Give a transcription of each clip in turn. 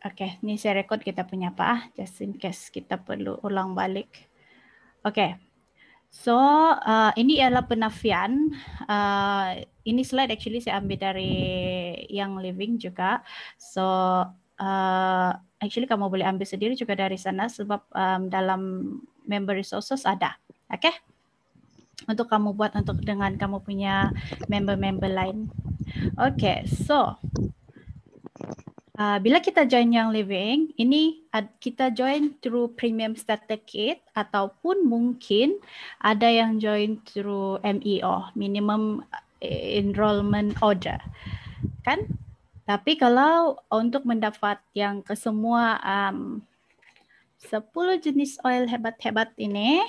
Oke, ini saya record kita punya apa, just in case kita perlu ulang balik. Oke, so ini adalah penafian. Ini slide actually saya ambil dari Young Living juga. So actually kamu boleh ambil sendiri juga dari sana sebab dalam member resources ada. Oke, untuk kamu buat untuk dengan kamu punya member-member lain. Oke, so bila kita join Young Living, ini kita join through Premium Starter Kit ataupun mungkin ada yang join through MEO, Minimum Enrollment Order, kan? Tapi kalau untuk mendapat yang ke semua 10 jenis oil hebat-hebat ini,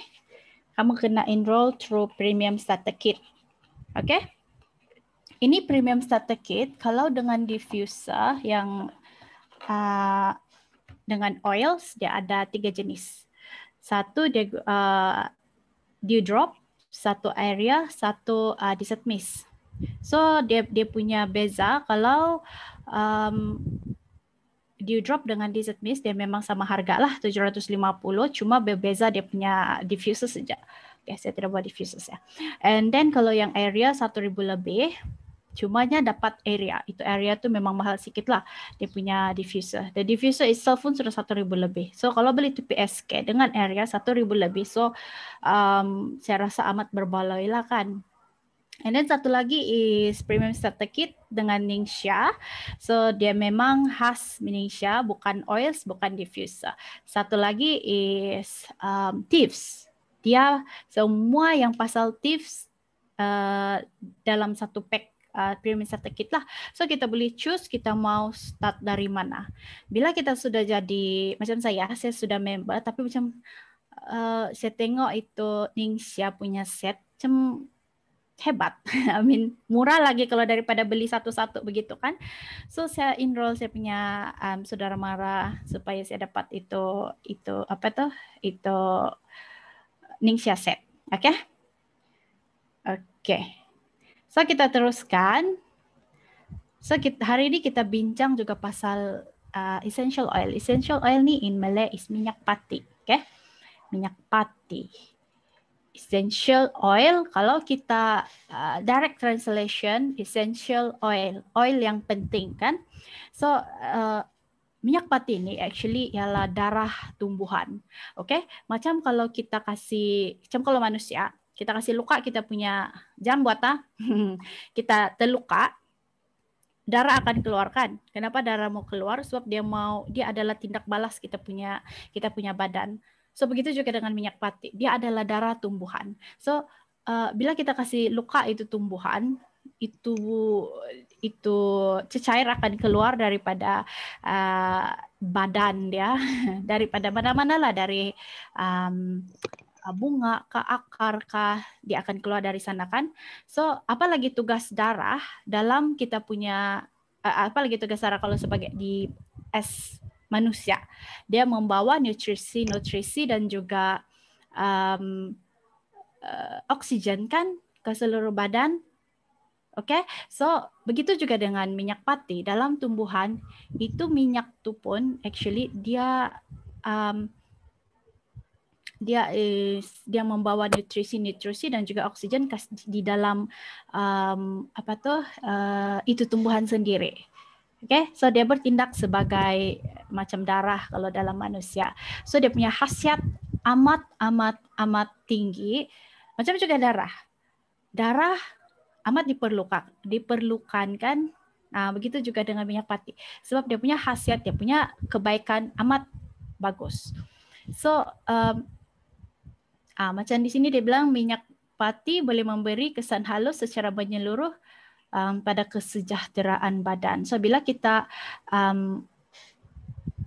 kamu kena enroll through Premium Starter Kit, oke? Ini Premium Starter Kit, kalau dengan diffuser yang dengan oils dia ada 3 jenis. Satu dia dew drop, satu area, satu desert mist. So dia punya beza kalau dew drop dengan desert mist dia memang sama harga lah 750, cuma berbeza dia punya diffuser saja. Okay, saya tidak buat diffuser ya. And then kalau yang area 1,000 lebih, cumanya dapat area. Itu area tu memang mahal sikit lah. Dia punya diffuser. The diffuser itself pun sudah 1,000 lebih. So kalau beli tu PSK dengan area 1,000 lebih, so saya rasa amat berbaloi lah kan. And then satu lagi is Premium Starter Kit dengan Ningxia. So dia memang khas Ningxia, bukan oils, bukan diffuser. Satu lagi is Thieves. Dia semua yang pasal Thieves dalam satu pack Premium Starter Kit lah. So kita boleh choose kita mau start dari mana. Bila kita sudah jadi, macam saya sudah member, tapi macam saya tengok itu Ningxia punya set, macam hebat. I mean, murah lagi kalau daripada beli satu-satu begitu kan. So saya enroll saya punya saudara mara supaya saya dapat itu apa tuh? Itu Ningxia set. Oke? Okay? Oke. Okay. So kita teruskan. So hari ini kita bincang juga pasal essential oil. Essential oil ni in Malay is minyak pati. Okay? Minyak pati. Essential oil, kalau kita direct translation, essential oil, oil yang penting kan. So minyak pati ini actually ialah darah tumbuhan. Okay? Macam kalau kita kasih, macam kalau manusia, kita kasih luka, kita punya jam buat kita terluka, darah akan keluarkan. Kenapa darah mau keluar? Sebab dia adalah tindak balas kita punya badan. So begitu juga dengan minyak pati, dia adalah darah tumbuhan. So bila kita kasih luka itu tumbuhan, itu cecair akan keluar daripada badan dia, daripada mana-mana lah, dari bunga ke akar kah, dia akan keluar dari sana kan. So apalagi tugas darah dalam kita punya apalagi tugas darah kalau sebagai di manusia, dia membawa nutrisi dan juga oksigen kan ke seluruh badan. Oke, so begitu juga dengan minyak pati dalam tumbuhan, itu minyak tu pun actually dia membawa nutrisi dan juga oksigen di dalam itu tumbuhan sendiri. Okay, so dia bertindak sebagai macam darah kalau dalam manusia. So dia punya khasiat amat tinggi. Macam juga darah. Darah amat diperlukan kan. Nah, begitu juga dengan minyak pati. Sebab dia punya khasiat, dia punya kebaikan amat bagus. So macam di sini dia bilang minyak pati boleh memberi kesan halus secara menyeluruh pada kesejahteraan badan. So bila kita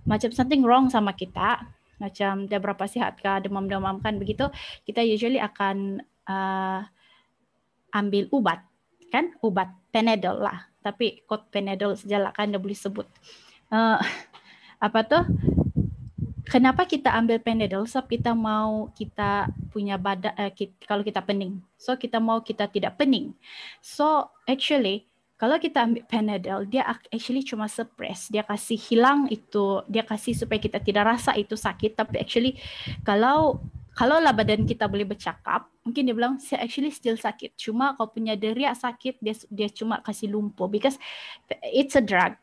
macam something wrong sama kita, macam dia berapa sihat kah, demam-demam kan begitu, kita usually akan ambil ubat kan, ubat Panadol lah. Tapi kod Panadol sajalah kan dia boleh sebut. Kenapa kita ambil Panadol? Sebab kita mau kita punya badan kalau kita pening. So kita mau kita tidak pening. So actually Kalau kita ambil Panadol, dia actually cuma suppress, dia kasih hilang itu, dia kasih supaya kita tidak rasa itu sakit. Tapi actually kalau lah badan kita boleh bercakap, mungkin dia bilang saya actually still sakit. Cuma kalau punya deriak sakit, dia cuma kasih lumpuh because it's a drug.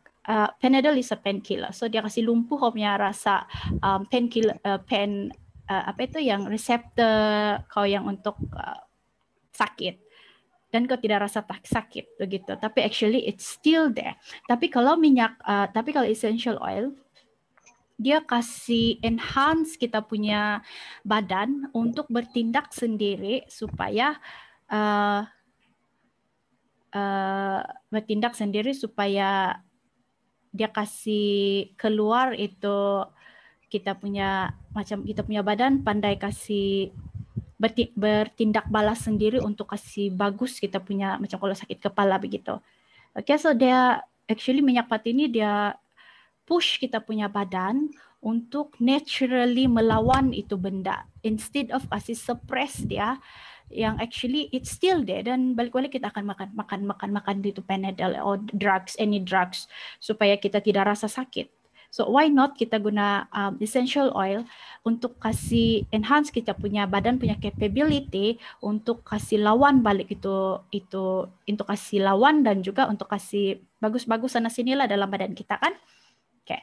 Panadol is a painkiller, so dia kasih lumpuh kau punya rasa painkiller, apa itu yang reseptor kau yang untuk sakit. Dan kau tidak rasa sakit begitu, tapi actually it's still there. Tapi kalau tapi kalau essential oil, dia kasih enhance kita punya badan untuk bertindak sendiri supaya dia kasih keluar itu kita punya badan pandai kasih bertindak balas sendiri untuk kasih bagus kita punya macam kalau sakit kepala begitu. Okay, so dia actually minyak pati ini dia push kita punya badan untuk naturally melawan itu benda instead of kasih suppress dia yang actually it's still there, dan balik-balik kita akan makan itu Panadol or any drugs supaya kita tidak rasa sakit. So why not kita guna essential oil untuk kasih enhance kita punya badan punya capability untuk kasih lawan balik itu untuk kasih lawan dan juga untuk kasih bagus-bagus sana sinilah dalam badan kita kan. Oke.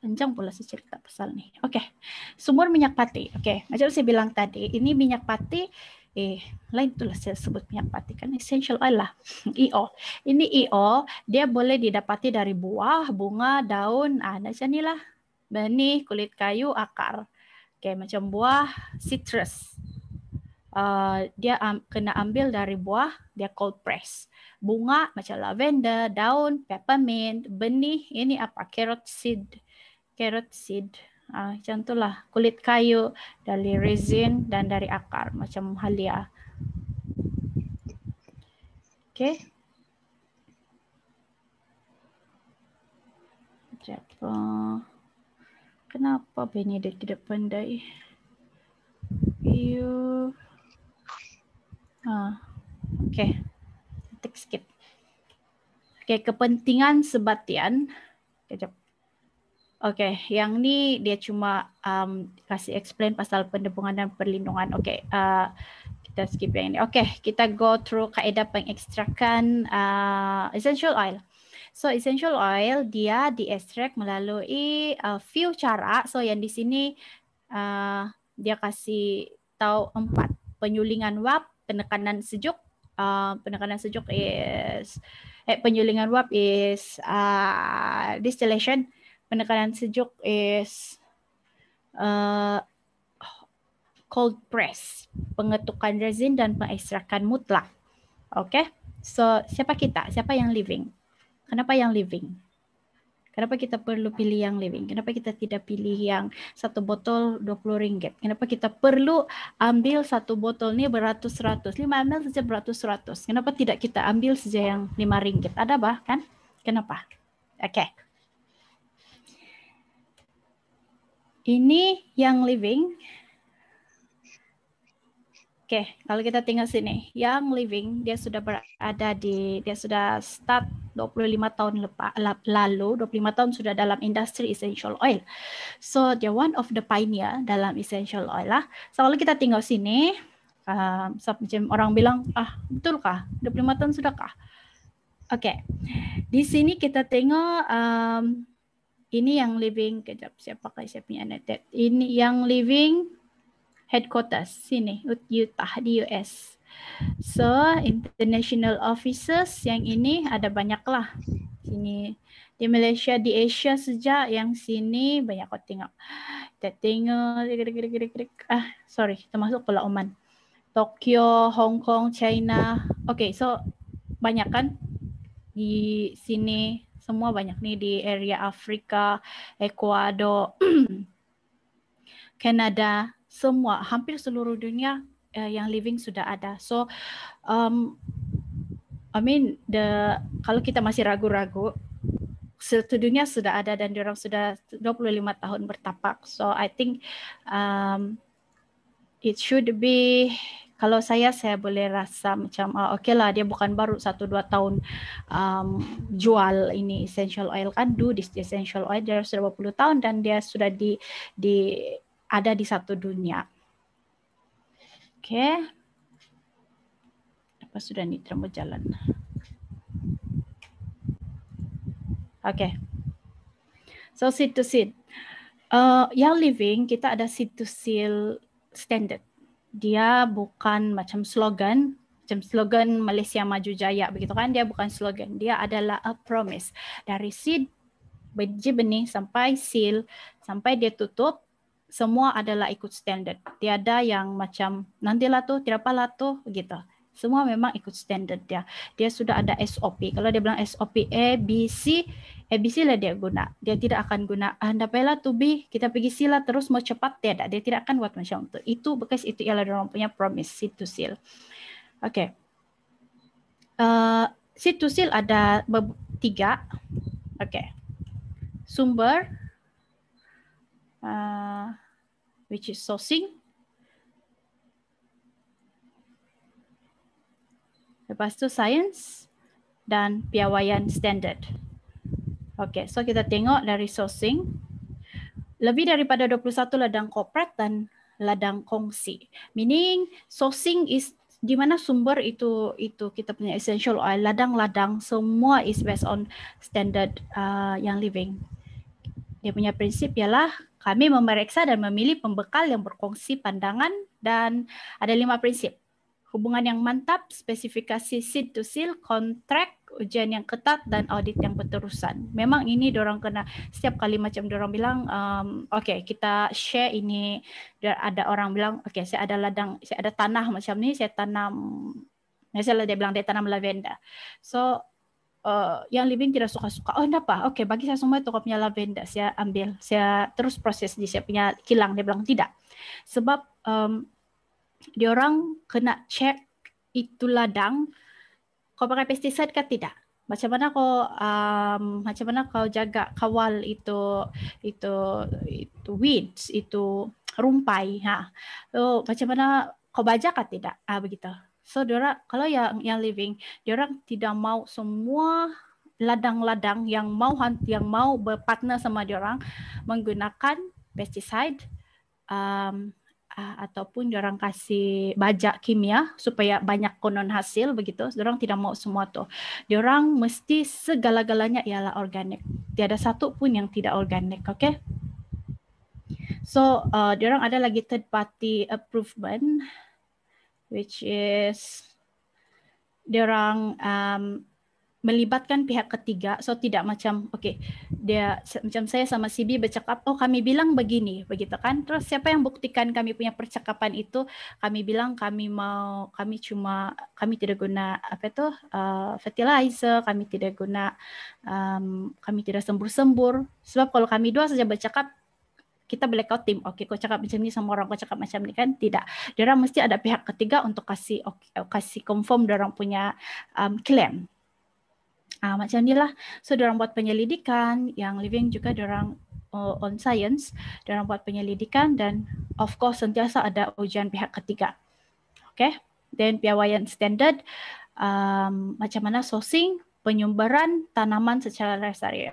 Panjang pula saya cerita pasal nih. Oke. Sumber minyak pati. Oke, macam saya bilang tadi, ini minyak pati lain itulah saya sebut minyak pati kan essential oil lah. EO. Ini EO, dia boleh didapati dari buah, bunga, daun, macam inilah. Benih, kulit kayu, akar. Oke, macam buah citrus. Dia kena ambil dari buah, dia cold press. Bunga macam lavender, daun, peppermint, benih, ini apa? Carrot seed. Macam itulah. Kulit kayu dari resin dan dari akar macam halia. Oke. Kenapa Benedict tidak pandai? Oke. Tik skip. Oke, kepentingan sebatian. Kejap. Oke, yang ni dia cuma kasih explain pasal pendepungan dan perlindungan. Oke, kita skip yang ini. Oke, kita go through kaedah pengekstrakan essential oil. So essential oil dia diekstrak melalui few cara. So yang di sini dia kasih tahu 4. Penyulingan uap, penekanan sejuk. Penekanan sejuk is penyulingan uap is distillation. Penekanan sejuk is cold press, pengetukan resin dan pengekstrakan mutlak. Okay, so siapa kita? Siapa yang living? Kenapa yang living? Kenapa kita perlu pilih yang living? Kenapa kita tidak pilih yang satu botol RM20? Kenapa kita perlu ambil satu botol ni beratus-ratus? 5 ml saja beratus-ratus. Kenapa tidak kita ambil saja yang RM5? Ada bahkan? Kenapa? Okay. Ini yang living. Oke, kalau kita tinggal sini, yang living dia sudah start 25 tahun lalu, 25 tahun sudah dalam industri essential oil. So dia one of the pioneer dalam essential oil lah. So kalau kita tinggal sini, macam orang bilang, betulkah? 25 tahun sudahkah? Oke, di sini kita tengok ini yang living, kejap siapa punya annotate. Ini yang living headquarters sini, Utah di US. So international offices yang ini ada banyak lah. Sini di Malaysia, di Asia saja yang sini banyak kau tengok. Kita tengok, termasuk Pulau Oman. Tokyo, Hong Kong, China. Okay, so banyak kan di sini. Semua banyak nih di area Afrika, Ecuador, Kanada, semua hampir seluruh dunia yang living sudah ada. So, kalau kita masih ragu-ragu, sedunia sudah ada dan diorang sudah 25 tahun bertapak. So, I think it should be, kalau saya boleh rasa macam okay lah, dia bukan baru 1-2 tahun jual ini essential oil kan, do this essential oil, dia sudah 20 tahun dan dia sudah ada di satu dunia. Okay. Apa sudah nih terima jalan. Okay. So seed to seed. Yang living kita ada seed to seal standard. Dia bukan macam slogan Malaysia Maju Jaya begitu kan, dia bukan slogan, dia adalah a promise. Dari seed biji benih sampai seal sampai dia tutup semua adalah ikut standard. Tiada yang macam nantilah tuh, tidak apalah tuh gitu. Semua memang ikut standard dia. Dia sudah ada SOP. Kalau dia bilang SOP ABC lah dia guna. Dia tidak akan guna anda payahlah to B, kita pergi sila terus mau cepat, tidak. Dia tidak akan buat macam itu. Itu bekas itu ialah orang punya promise seed to seal. Okay. Seed to seal ada 3. Okay. Sumber, which is sourcing. Lepas tu science dan piawaian standard. Okay, so kita tengok dari sourcing. Lebih daripada 21 ladang corporate dan ladang kongsi. Meaning sourcing is di mana sumber itu kita punya essential oil, ladang-ladang semua is based on standard yang living. Dia punya prinsip ialah kami memeriksa dan memilih pembekal yang berkongsi pandangan dan ada 5 prinsip. Hubungan yang mantap, spesifikasi seed to seal, kontrak, ujian yang ketat dan audit yang berterusan. Memang ini dorang kena setiap kali macam dorang bilang okay, kita share ini, ada orang bilang okay, saya ada ladang, saya ada tanah macam ni, saya tanam, misalnya dia bilang dia tanam lavender. So yang living tidak suka-suka. Oh, kenapa? Okey, bagi saya semua itu kau punya lavender. Saya ambil, saya terus proses di saya punya kilang. Dia bilang tidak. Sebab diorang kena check itu ladang kau pakai pesticide ke tidak. Macam mana kau jaga kawal itu weeds, itu rumpai. So, macam mana kau baca ke tidak? Begitu. So, diorang, kalau yang living, diorang tidak mau semua ladang-ladang yang mau berpartner sama diorang menggunakan pesticide ataupun diorang kasih bajak kimia supaya banyak konon hasil begitu. Diorang tidak mau semua tu. Diorang mesti segala-galanya ialah organik. Tiada satu pun yang tidak organik, okay? So, diorang ada lagi third party approval, which is diorang melibatkan pihak ketiga. So tidak macam okay, dia macam saya sama CB bercakap, oh kami bilang begini, begitu kan. Terus siapa yang buktikan kami punya percakapan itu? Kami bilang kami tidak guna fertilizer, kami tidak guna kami tidak sembur-sembur. Sebab kalau kami dua saja bercakap, kita boleh kau tim, okay, kau cakap macam ni sama orang kau cakap macam ni kan? Tidak. Diorang mesti ada pihak ketiga untuk kasih confirm diorang punya claim. Macam inilah. So, diorang buat penyelidikan, yang living juga diorang on science, diorang buat penyelidikan dan of course sentiasa ada ujian pihak ketiga. Okay. Dan piawaian standard, macam mana sourcing, penyumberan tanaman secara lestari.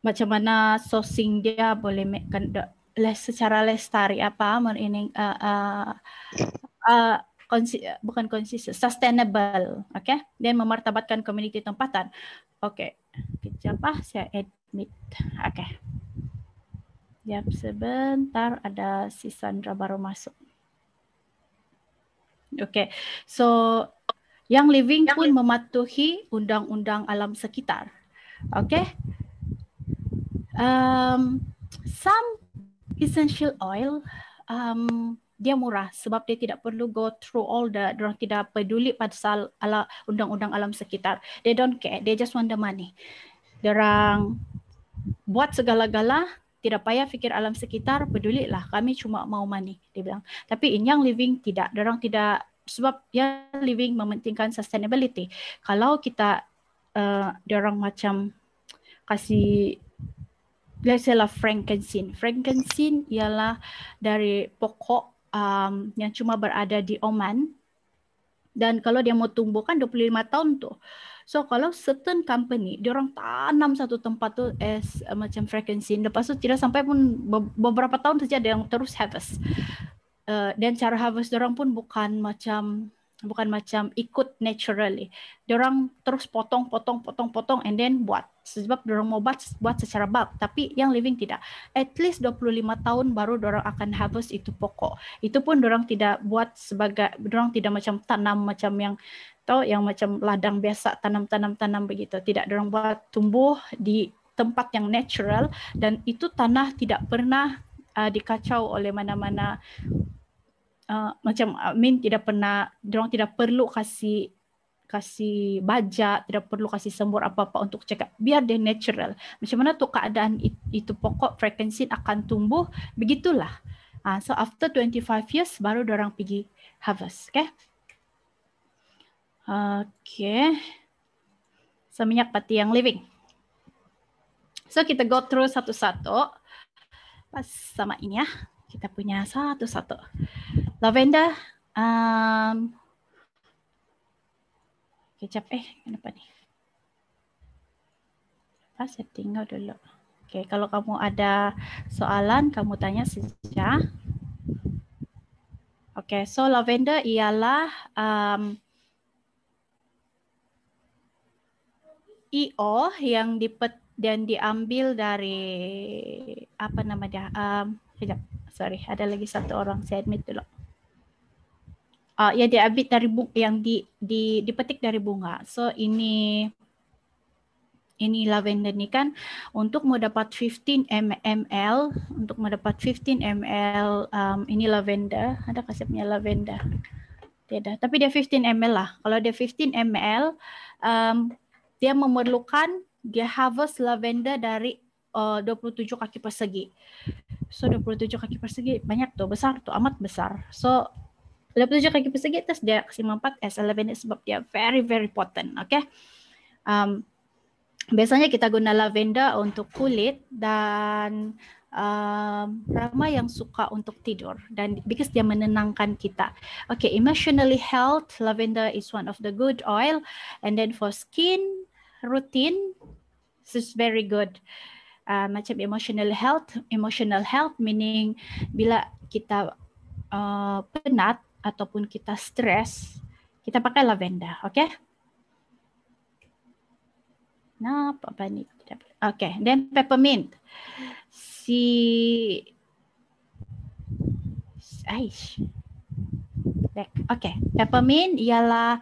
Macam mana sourcing dia boleh secara lestari bukan konsisten, sustainable, okay? Dan memartabatkan komuniti tempatan. Okay, kejap saya admit. Okay. Jap sebentar, ada si Sandra baru masuk. Okay, so yang living pun mematuhi undang-undang alam sekitar. Okay. Some essential oil dia murah sebab dia tidak perlu go through all diorang tidak peduli pasal undang-undang alam sekitar. They don't care, they just want the money. Diorang buat segala-gala, tidak payah fikir alam sekitar, pedulilah, kami cuma mau money, dia bilang. Tapi in Young Living tidak, diorang tidak, sebab Young Living mementingkan sustainability. Kalau kita diorang macam kasih let's say lah frankincense. Frankincense ialah dari pokok yang cuma berada di Oman. Dan kalau dia mau tumbuh kan 25 tahun tuh. So kalau certain company, dia orang tanam satu tempat tuh macam frankincense. Lepas tu tidak sampai pun beberapa tahun saja ada yang terus harvest. Dan cara harvest dia orang pun bukan macam ikut naturally. Diorang terus potong and then buat. Sebab diorang mau buat secara bulk, tapi yang living tidak. At least 25 tahun baru diorang akan harvest itu pokok. Itu pun diorang tidak buat sebagai, diorang tidak macam tanam macam yang yang macam ladang biasa tanam begitu. Tidak, diorang buat tumbuh di tempat yang natural dan itu tanah tidak pernah dikacau oleh mana-mana. Macam tidak pernah, diorang tidak perlu kasih baja, tidak perlu kasih sembur apa-apa untuk cakap biar dia natural. Macam mana tuh keadaan itu pokok frankincense akan tumbuh, begitulah. So after 25 years baru diorang pergi harvest, okay? Okay. So minyak pati yang living. So kita go through satu-satu. Pas sama ini ya. Kita punya satu-satu. Lavender, kecap kenapa nih? Saya tinggal dulu. Oke, kalau kamu ada soalan, kamu tanya saja. Oke, so lavender ialah IO yang diambil dari apa nama dia? Sekejap, sorry, ada lagi satu orang, saya admit dulu. Ya diambil dari yang dipetik dari bunga. So ini lavender ni kan untuk mendapat 15 ml ini lavender, ada kasihnya lavender. Tidak, tapi dia 15 ml lah. Kalau dia 15 ml dia memerlukan dia harvest lavender dari 27 kaki persegi. So 27 kaki persegi banyak tuh, besar tuh, amat besar. So 27 kaki persegi terus dia kasih 4 as lavender sebab dia very very potent, okay? Biasanya kita guna lavender untuk kulit dan ramai yang suka untuk tidur dan because dia menenangkan kita. Okay, emotionally health, lavender is one of the good oil, and then for skin routine, this is very good. Macam emotional health meaning bila kita penat ataupun kita stres, kita pakai lavender, okay? Nah, apa ni? Okay, then peppermint. Okay, peppermint ialah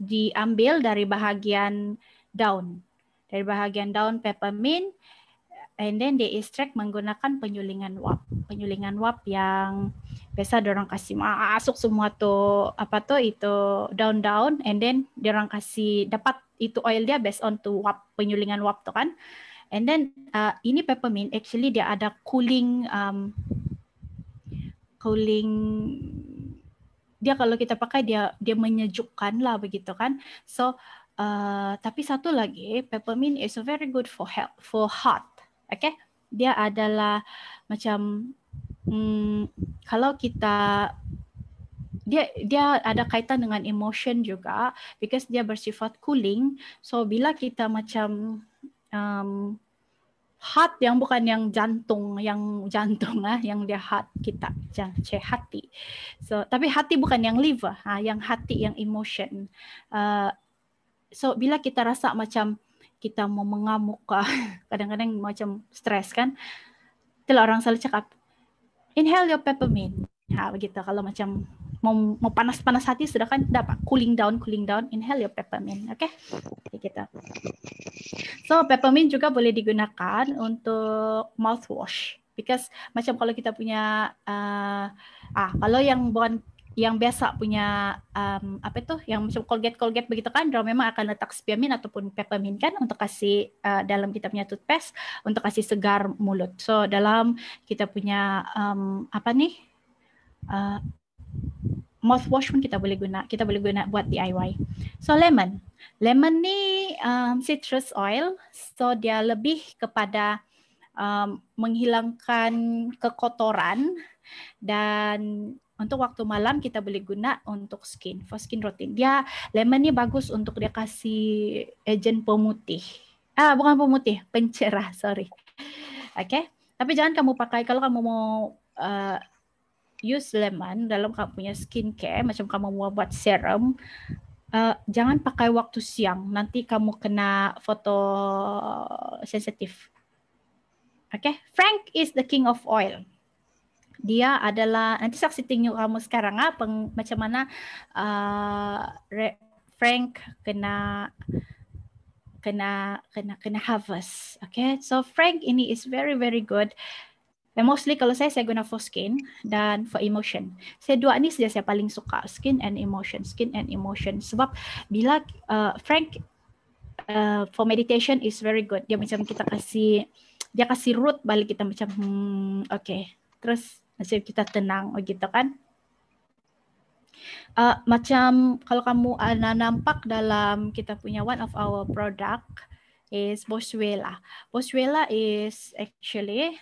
diambil dari bahagian daun. Dari bahagian daun peppermint, and then they extract menggunakan penyulingan wap. Penyulingan wap yang biasa diorang kasih masuk semua tuh itu daun-daun, and then diorang kasih dapat itu oil dia based on to wap, penyulingan wap tuh kan. And then ini peppermint actually dia ada cooling dia kalau kita pakai dia menyejukkan lah begitu kan. So tapi satu lagi, peppermint is very good for heart. Okay, dia adalah macam kalau kita dia ada kaitan dengan emotion juga because dia bersifat cooling. So bila kita macam heart yang bukan yang jantung yang dia heart kita hati. So tapi hati bukan yang liver, yang hati yang emotion. So bila kita rasa macam kita mau mengamuk, kadang-kadang macam stres kan, itulah orang selalu cakap inhale your peppermint. Begitu kalau macam mau panas-panas hati sudah kan dapat cooling down, inhale your peppermint. Okay? Gitu. So peppermint juga boleh digunakan untuk mouthwash because macam kalau kita punya kalau yang biasa punya yang macam Colgate begitu kan, dia memang akan letak spearmint ataupun peppermint kan untuk kasih dalam kita punya toothpaste untuk kasih segar mulut. So dalam kita punya mouthwash pun kita boleh guna buat DIY. So lemon ni citrus oil, so dia lebih kepada menghilangkan kekotoran, dan untuk waktu malam kita boleh guna untuk for skin routine. Lemon ni bagus untuk dia kasih agen pemutih. Bukan pemutih, pencerah, sorry. Okay, tapi jangan kamu pakai kalau kamu mau use lemon dalam kamu punya skincare, macam kamu mau buat serum, jangan pakai waktu siang, nanti kamu kena foto sensitif. Okay, Frank is the king of oil. Dia adalah, nanti saksi tengok kamu sekarang macam mana Frank kena harvest. Okay, so Frank ini is very very good. And mostly kalau saya guna for skin dan for emotion. Saya dua ni saja saya paling suka, skin and emotion. Sebab bila Frank for meditation is very good. Dia macam kita kasih root balik kita macam okay. Terus macam kita tenang gitu kan. Macam kalau kamu nampak dalam kita punya one of our product is Boswellia. Boswellia is actually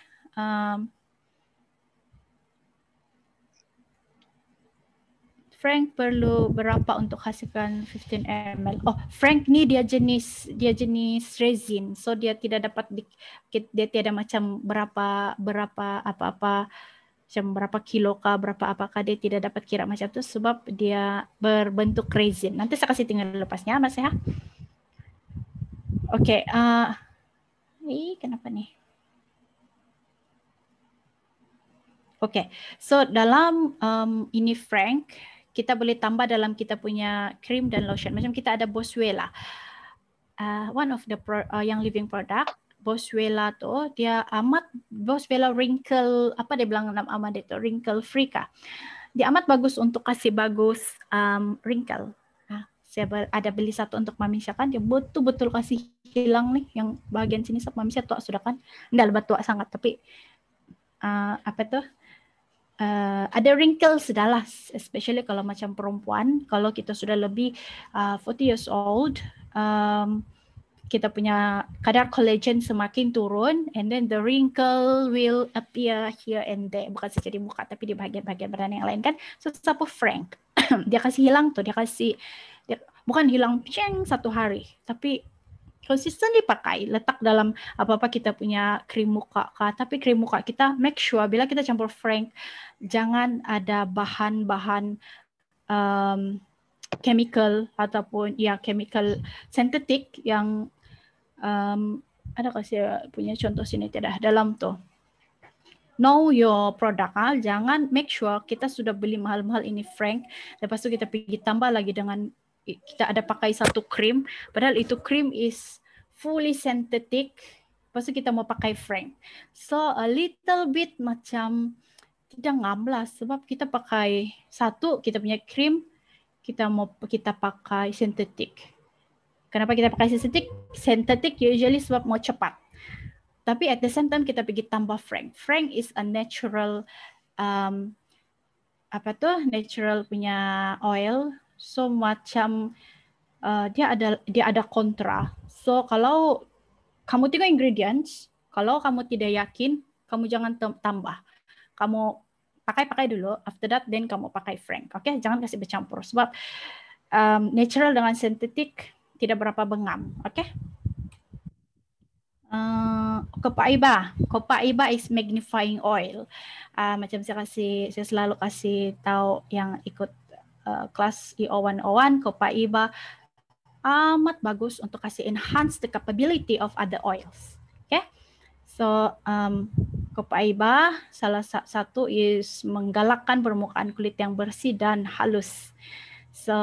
Frank perlu berapa untuk hasilkan 15 ml? Oh, Frank ni dia jenis resin, so dia tidak dapat dia tiada macam berapa apa-apa, macam berapa kilo kah, berapa apakah, dia tidak dapat kira macam tu sebab dia berbentuk resin. Nanti saya kasih tinggal lepasnya Mas ya. Okey, kenapa ni? Okey, so dalam ini Frank, kita boleh tambah dalam kita punya krim dan lotion. Macam kita ada Boswellia. One of the yang living product, Boswellia tu dia Boswellia wrinkle, apa dia bilang nama dia tu, wrinkle free kah? Dia amat bagus untuk kasih bagus wrinkle. Saya ada beli satu untuk Mami Syah kan, dia betul-betul kasih hilang nih yang bahagian sini sebab Mami Syah tua sudah kan. Enggak lebat tua sangat tapi apa tuh? Ada wrinkles sudah lah, especially kalau macam perempuan, kalau kita sudah lebih 40 years old, kita punya kadar collagen semakin turun, and then the wrinkle will appear here and there, bukan saja di muka tapi di bahagian-bahagian badan yang lain kan. So siapa Frank dia kasih hilang tuh, dia bukan hilang satu hari, tapi konsisten dipakai, letak dalam apa-apa kita punya krim muka kah, tapi krim muka kita make sure bila kita campur Frank jangan ada bahan-bahan chemical ataupun chemical sintetik yang ada kasih punya contoh sini tidak dalam tuh. Know your product, jangan make sure kita sudah beli mahal-mahal ini Frank, lepas itu kita pergi tambah lagi dengan kita ada pakai satu krim, padahal itu krim is fully synthetic, lepas itu kita mau pakai Frank. So a little bit macam tidak ngam lah, sebab kita pakai satu kita punya krim, kita pakai sintetik. Kenapa kita pakai sintetik usually sebab mau cepat. Tapi at the same time kita pergi tambah Frank. Frank is a natural natural punya oil. So macam dia ada kontra. So kalau kamu tengok ingredients, kalau kamu tidak yakin, kamu jangan tambah. Kamu pakai dulu, after that then kamu pakai Frank. Okay? Jangan kasih bercampur sebab natural dengan sintetik tidak berapa bengam. Okay? Copaiba is magnifying oil. Macam saya selalu kasih tahu yang ikut kelas EO 101, Copaiba amat bagus untuk kasih enhance the capability of other oils. Okay? So Copaiba salah satu is menggalakkan permukaan kulit yang bersih dan halus. So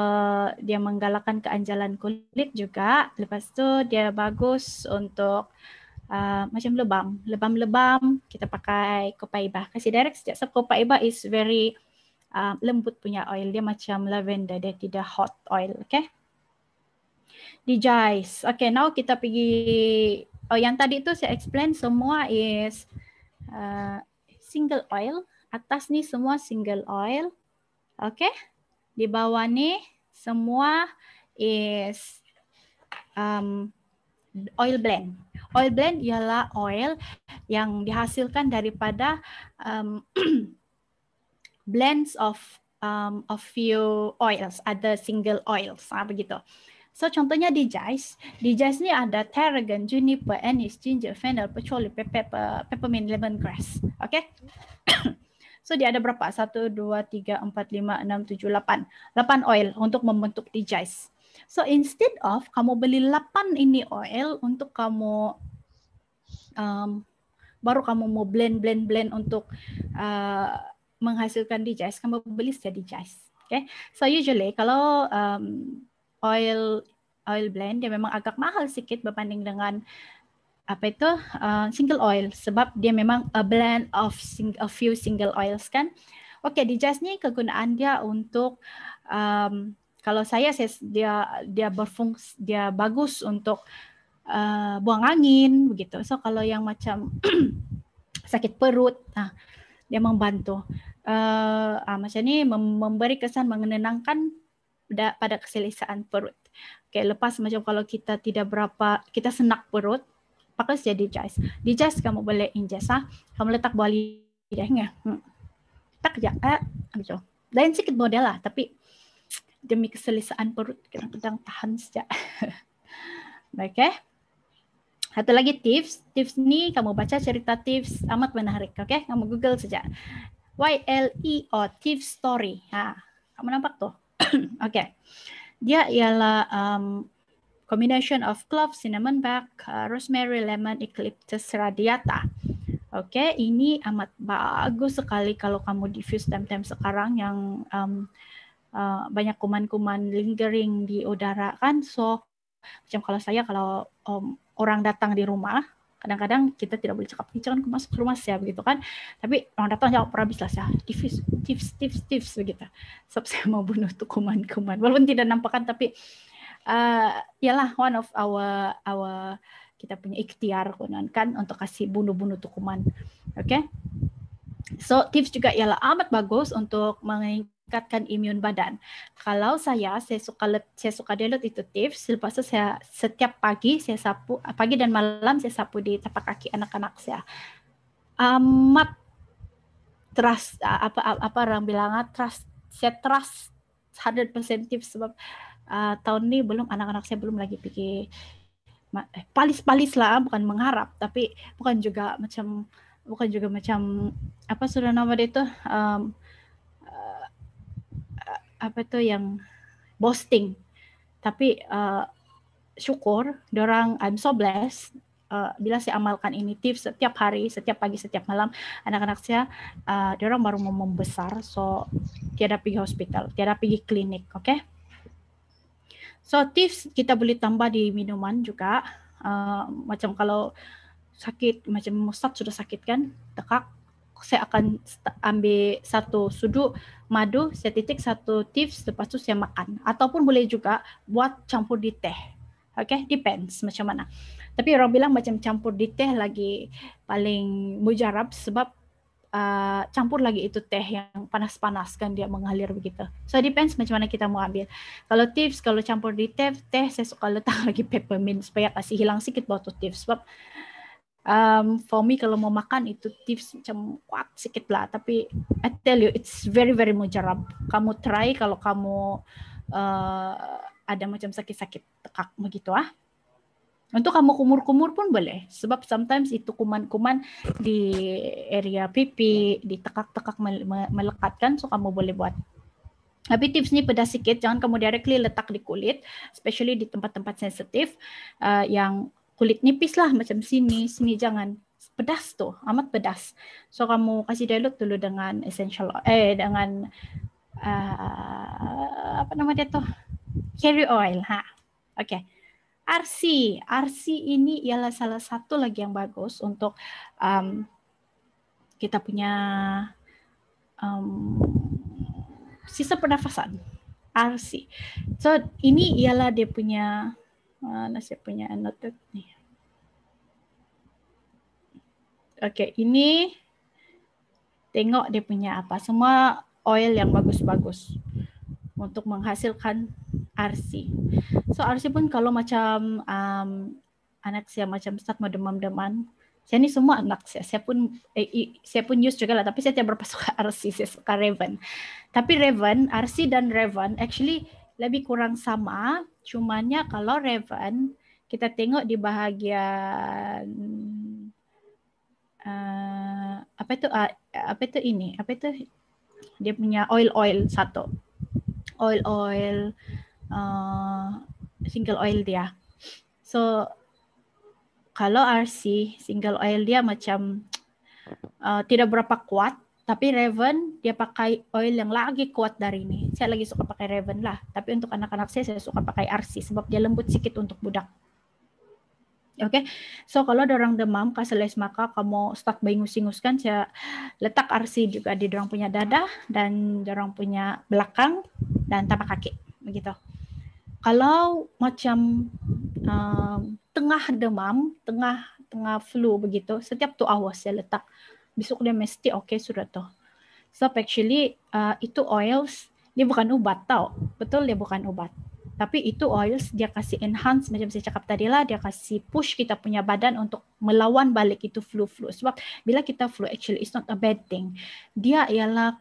dia menggalakkan keanjalan kulit juga. Lepas tu dia bagus untuk macam lebam kita pakai Copaiba. Kasih direct sejak sebab Copaiba is very lembut punya oil. Dia macam lavender, dia tidak hot oil. Okay? Digize. Okay, now kita pergi. Yang tadi tu saya explain semua is single oil. Atas ni semua single oil. Okay? Di bawah nih semua is oil blend. Oil blend ialah oil yang dihasilkan daripada blends of few oils, ada single oils, begitu. So contohnya di Jais ni ada tarragon, juniper, anise, ginger, fennel, patchouli, peppermint, lemongrass. Okay? So dia ada berapa? 1, 2, 3, 4, 5, 6, 7, 8. 8 oil untuk membentuk di Jais. So instead of kamu beli 8 ini oil untuk kamu baru kamu mau blend untuk menghasilkan di Jais, kamu beli saja di Jais. Okay? So usually kalau oil blend dia memang agak mahal sedikit berbanding dengan single oil, sebab dia memang a blend of a few single oils kan. Oke, di Jais ni kegunaan dia untuk kalau dia berfungsi, dia bagus untuk buang angin begitu. So kalau yang macam sakit perut, dia membantu. Macam ni memberi kesan menenangkan pada keselesaan perut. Okay, lepas macam kalau kita kita senak perut, pakai saja di Jais. Di Jais kamu boleh ingest, kamu letak bawah lidahnya. Tak aja, macam. Lain sikit model lah, tapi demi keselesaan perut kadang-kadang tahan saja. Okay. Satu lagi tips. Tips ni kamu baca cerita tips amat menarik. Okay, kamu Google saja. YLEO tips story. Kamu nampak tuh? Okay. Dia ialah combination of clove, cinnamon bark, rosemary, lemon, eucalyptus radiata. Okay, ini amat bagus sekali kalau kamu diffuse time-time sekarang yang banyak kuman-kuman lingering di udara kan. So macam kalau orang datang di rumah, kadang-kadang kita tidak boleh cakap, jangan masuk rumah saya begitu kan. Tapi orang datang jawab habis lah saya, diffuse, tips begitu. Sebab saya mau bunuh tuh kuman-kuman. Walaupun tidak nampakkan, tapi ialah one of our kita punya ikhtiar kan untuk kasih bunuh-bunuh tuh kuman. Okay. So tips juga ialah amat bagus untuk meningkatkan imun badan. Kalau saya suka download itu tips. Lepas itu saya setiap pagi saya sapu, pagi dan malam saya sapu di tapak kaki anak-anak saya. Amat trust, apa orang bilang, saya trust 100% tips, sebab tahun ini anak-anak saya belum lagi pergi palis-palis lah, bukan mengharap, tapi bukan juga macam apa sudah nama dia itu yang boasting, tapi syukur dorang, I'm so blessed bila saya amalkan ini tips setiap hari, setiap pagi, setiap malam, anak-anak saya dorang baru mau membesar, so tiada pergi hospital, tiada pergi klinik. Okay. So tips kita boleh tambah di minuman juga, macam kalau sakit, macam Ustaz sudah sakit kan, tekak, saya akan ambil satu suduk madu, saya titik satu tips, lepas tu saya makan. Ataupun boleh juga buat campur di teh. Okay, depends macam mana. Tapi orang bilang macam campur di teh lagi paling mujarab, sebab campur lagi itu teh yang panas-panas kan dia mengalir begitu. So depends macam mana kita mau ambil. Kalau tips, kalau campur di teh saya suka letak lagi peppermint supaya kasih hilang sedikit bau tips. Sebab for me kalau mau makan itu tips macam kuat sedikit lah, tapi I tell you it's very very mujarab. Kamu try kalau kamu ada macam sakit-sakit tekak begitu Untuk kamu kumur-kumur pun boleh, sebab sometimes itu kuman-kuman di area pipi, di tekak-tekak melekat kan, so kamu boleh buat. Tapi tips ni pedas sikit, jangan kamu directly letak di kulit, especially di tempat-tempat sensitif yang kulit nipis lah, macam sini jangan. Pedas tuh, amat pedas. So kamu kasih dilute dulu dengan essential dengan apa nama dia tuh? Carry oil, Okay. RC ini ialah salah satu lagi yang bagus untuk kita punya sistem pernafasan. RC. So ini ialah dia punya saya punya note nih. Okay, ini tengok dia punya apa, semua oil yang bagus-bagus. untuk menghasilkan RC. So RC pun kalau macam anak saya macam start mau demam-demam, saya ni semua anak saya pun use juga lah, tapi saya tidak berapa suka RC, saya suka Raven. Tapi Raven, RC dan Raven actually lebih kurang sama, cumannya kalau Raven kita tengok di bahagian apa itu dia punya oil satu, oil single oil dia. So kalau RC single oil dia macam tidak berapa kuat, tapi Raven dia pakai oil yang lagi kuat dari ini. Saya lagi suka pakai Raven lah, tapi untuk anak-anak saya suka pakai RC sebab dia lembut sedikit untuk budak. Oke, so kalau ada orang demam, kaseles maka kamu start bingus-inguskan, saya letak RC juga di dorang punya dada dan dorang punya belakang dan tapak kaki, begitu. Kalau macam tengah demam, tengah flu begitu, setiap 2 hours saya letak. Besok dia mesti oke sudah tuh. So actually itu oils, dia bukan obat tau, betul dia bukan obat. Tapi itu oils dia kasih enhance, macam saya cakap tadi lah, dia kasih push kita punya badan untuk melawan balik itu flu. Sebab bila kita flu, actually it's not a bad thing. Dia ialah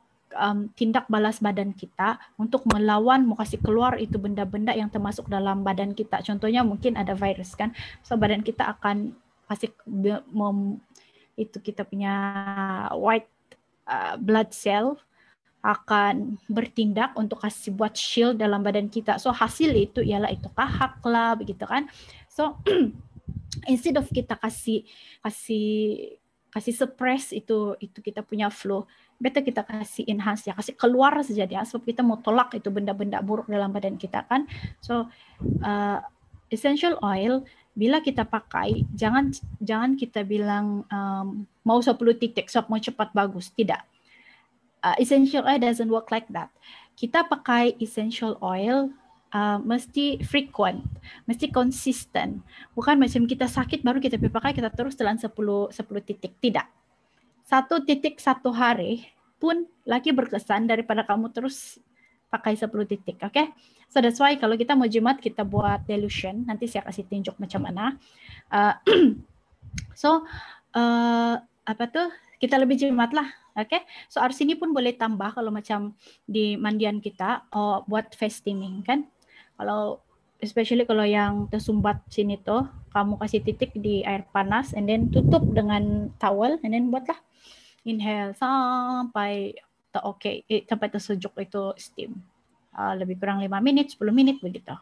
tindak balas badan kita untuk melawan, mau kasih keluar itu benda-benda yang termasuk dalam badan kita. Contohnya mungkin ada virus kan, so badan kita akan kasih itu kita punya white blood cell akan bertindak untuk kasih buat shield dalam badan kita. So hasil itu ialah itu kahak lah begitu kan. So instead of kita kasih suppress itu kita punya flu, better kita kasih enhance ya, kasih keluar saja dia, sebab kita mau tolak itu benda-benda buruk dalam badan kita kan. So essential oil bila kita pakai, jangan kita bilang mau 10 titik, sebab mau cepat bagus, tidak. Essential oil doesn't work like that. Kita pakai essential oil mesti frequent, mesti konsisten. Bukan macam kita sakit baru kita pakai, kita terus telan 10 titik. Tidak. 1 titik 1 hari pun lagi berkesan daripada kamu terus pakai 10 titik. Okay? So that's why kalau kita mau jimat, kita buat dilution. Nanti saya kasih tunjuk macam mana. Kita lebih jimat lah. Okay, so RC ini pun boleh tambah kalau macam di mandian kita buat face steaming kan. Kalau especially kalau yang tersumbat sini tuh, kamu kasih titik di air panas and then tutup dengan towel and then buatlah inhale sampai sampai tersejuk itu steam. Lebih kurang 5 menit, 10 menit begitu.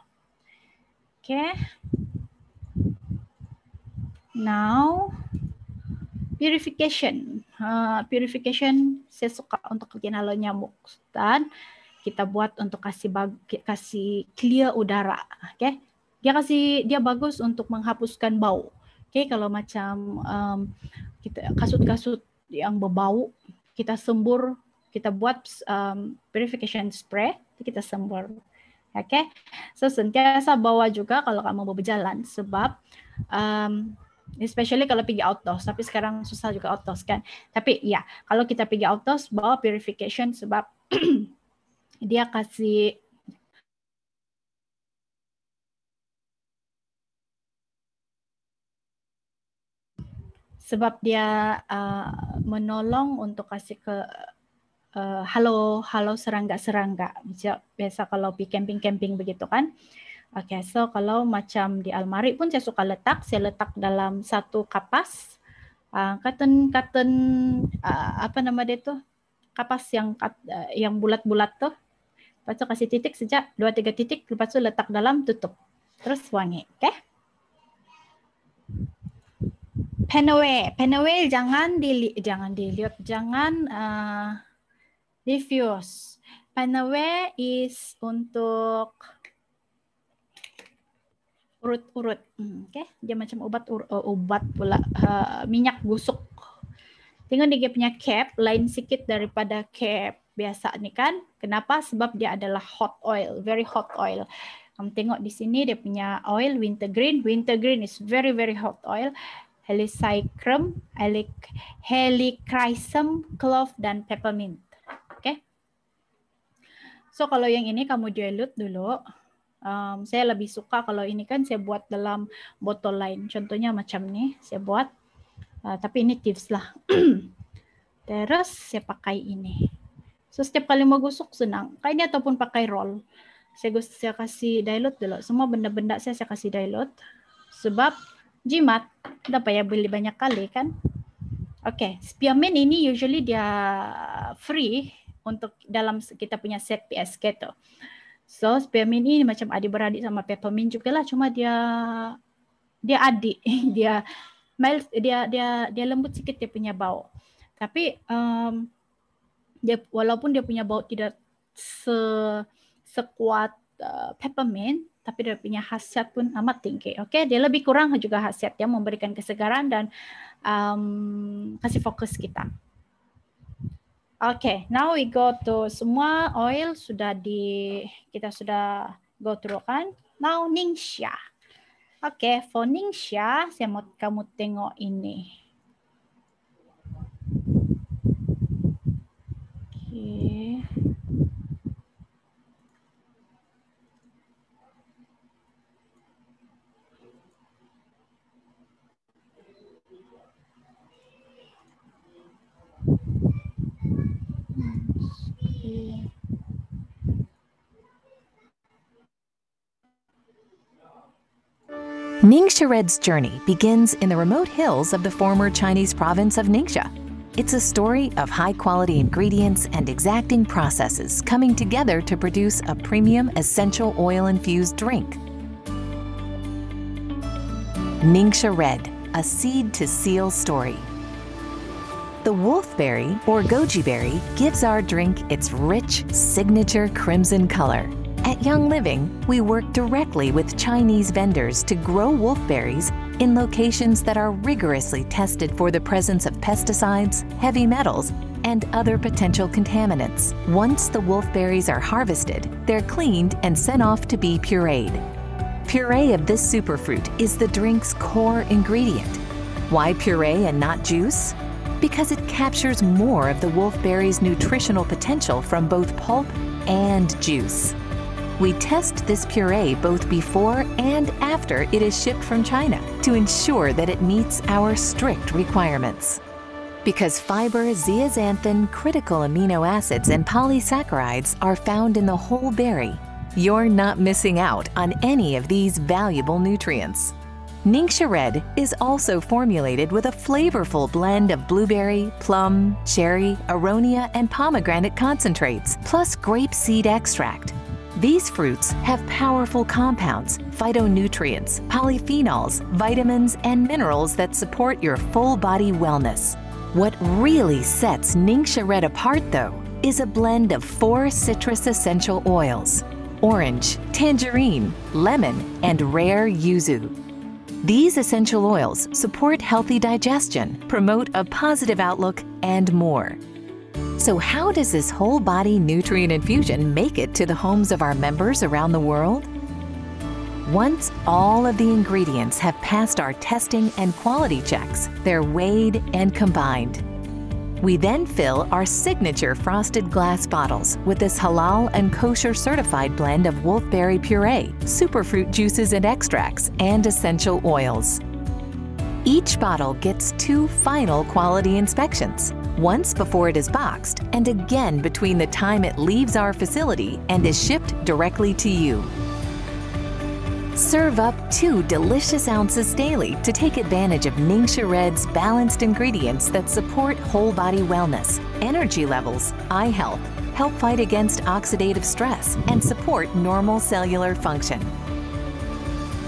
Okay. Now purification. Purification saya suka untuk bikin halo nyamuk dan kita buat untuk kasih clear udara. Okay? Dia bagus untuk menghapuskan bau. Okay? Kalau macam kita kasut-kasut yang berbau, kita sembur, kita buat purification spray, kita sembur. Okay? So sentiasa bawa juga kalau kamu mau berjalan sebab especially kalau pergi outdoors, tapi sekarang susah juga outdoors kan. Tapi ya, kalau kita pergi outdoors, bawa purification sebab dia kasih menolong untuk kasih ke halo serangga-serangga. Biasa kalau pergi camping-camping begitu kan. Okay, so kalau macam di almari pun saya suka letak dalam satu kapas, cotton apa nama dia tuh, kapas yang bulat-bulat tuh, lepas tu kasih titik sejak 2-3 titik, lepas tu letak dalam, tutup, terus wangi. Okay? Pen away jangan diffuse. Pen away is untuk urut-urut, okay? Dia macam obat pula, minyak busuk. Tengok dia punya cap lain sikit daripada cap biasa ni kan? Kenapa? Sebab dia adalah hot oil, very hot oil. Kamu tengok di sini dia punya oil wintergreen. Wintergreen is very very hot oil. Helichrysum, clove dan peppermint. Okay? So kalau yang ini kamu dilute dulu. Saya lebih suka kalau ini kan saya buat dalam botol lain. Contohnya macam ini saya buat. Tapi ini tips lah. Terus saya pakai ini. So setiap kali mau gosok senang. Kayak ini ataupun pakai roll. Saya kasih dilute dulu. Semua benda-benda saya kasih dilute. Sebab jimat, dapat ya beli banyak kali kan. Oke, spearmint ini usually dia free untuk dalam kita punya set PSK tuh. So spearmint ini macam adik-beradik sama peppermint juga lah, cuma dia adik, dia mild, dia lembut sedikit dia punya bau. Tapi dia walaupun dia punya bau tidak sekuat peppermint, tapi dia punya khasiat pun amat tinggi. Oke, dia lebih kurang juga khasiatnya memberikan kesegaran dan kasih fokus kita. Okay, now we go to semua oil kita sudah go through kan. Now Ningxia. Okay, for Ningxia, saya mau kamu tengok ini. Okay. Ningxia Red's journey begins in the remote hills of the former Chinese province of Ningxia. It's a story of high-quality ingredients and exacting processes coming together to produce a premium essential oil-infused drink. Ningxia Red, a seed-to-seal story. The wolfberry, or goji berry, gives our drink its rich, signature crimson color. At Young Living, we work directly with Chinese vendors to grow wolfberries in locations that are rigorously tested for the presence of pesticides, heavy metals, and other potential contaminants. Once the wolfberries are harvested, they're cleaned and sent off to be pureed. Puree of this superfruit is the drink's core ingredient. Why puree and not juice? Because it captures more of the wolfberry's nutritional potential from both pulp and juice. We test this puree both before and after it is shipped from China to ensure that it meets our strict requirements. Because fiber, zeaxanthin, critical amino acids, and polysaccharides are found in the whole berry, you're not missing out on any of these valuable nutrients. Ningxia Red is also formulated with a flavorful blend of blueberry, plum, cherry, aronia, and pomegranate concentrates, plus grape seed extract. These fruits have powerful compounds, phytonutrients, polyphenols, vitamins, and minerals that support your full body wellness. What really sets Ningxia Red apart, though, is a blend of 4 citrus essential oils: orange, tangerine, lemon, and rare yuzu. These essential oils support healthy digestion, promote a positive outlook, and more. So how does this whole body nutrient infusion make it to the homes of our members around the world? Once all of the ingredients have passed our testing and quality checks, they're weighed and combined. We then fill our signature frosted glass bottles with this halal and kosher certified blend of wolfberry puree, superfruit juices and extracts, and essential oils. Each bottle gets 2 final quality inspections, once before it is boxed and again between the time it leaves our facility and is shipped directly to you. Serve up 2 delicious ounces daily to take advantage of Ningxia Red's balanced ingredients that support whole body wellness, energy levels, eye health, help fight against oxidative stress, and support normal cellular function.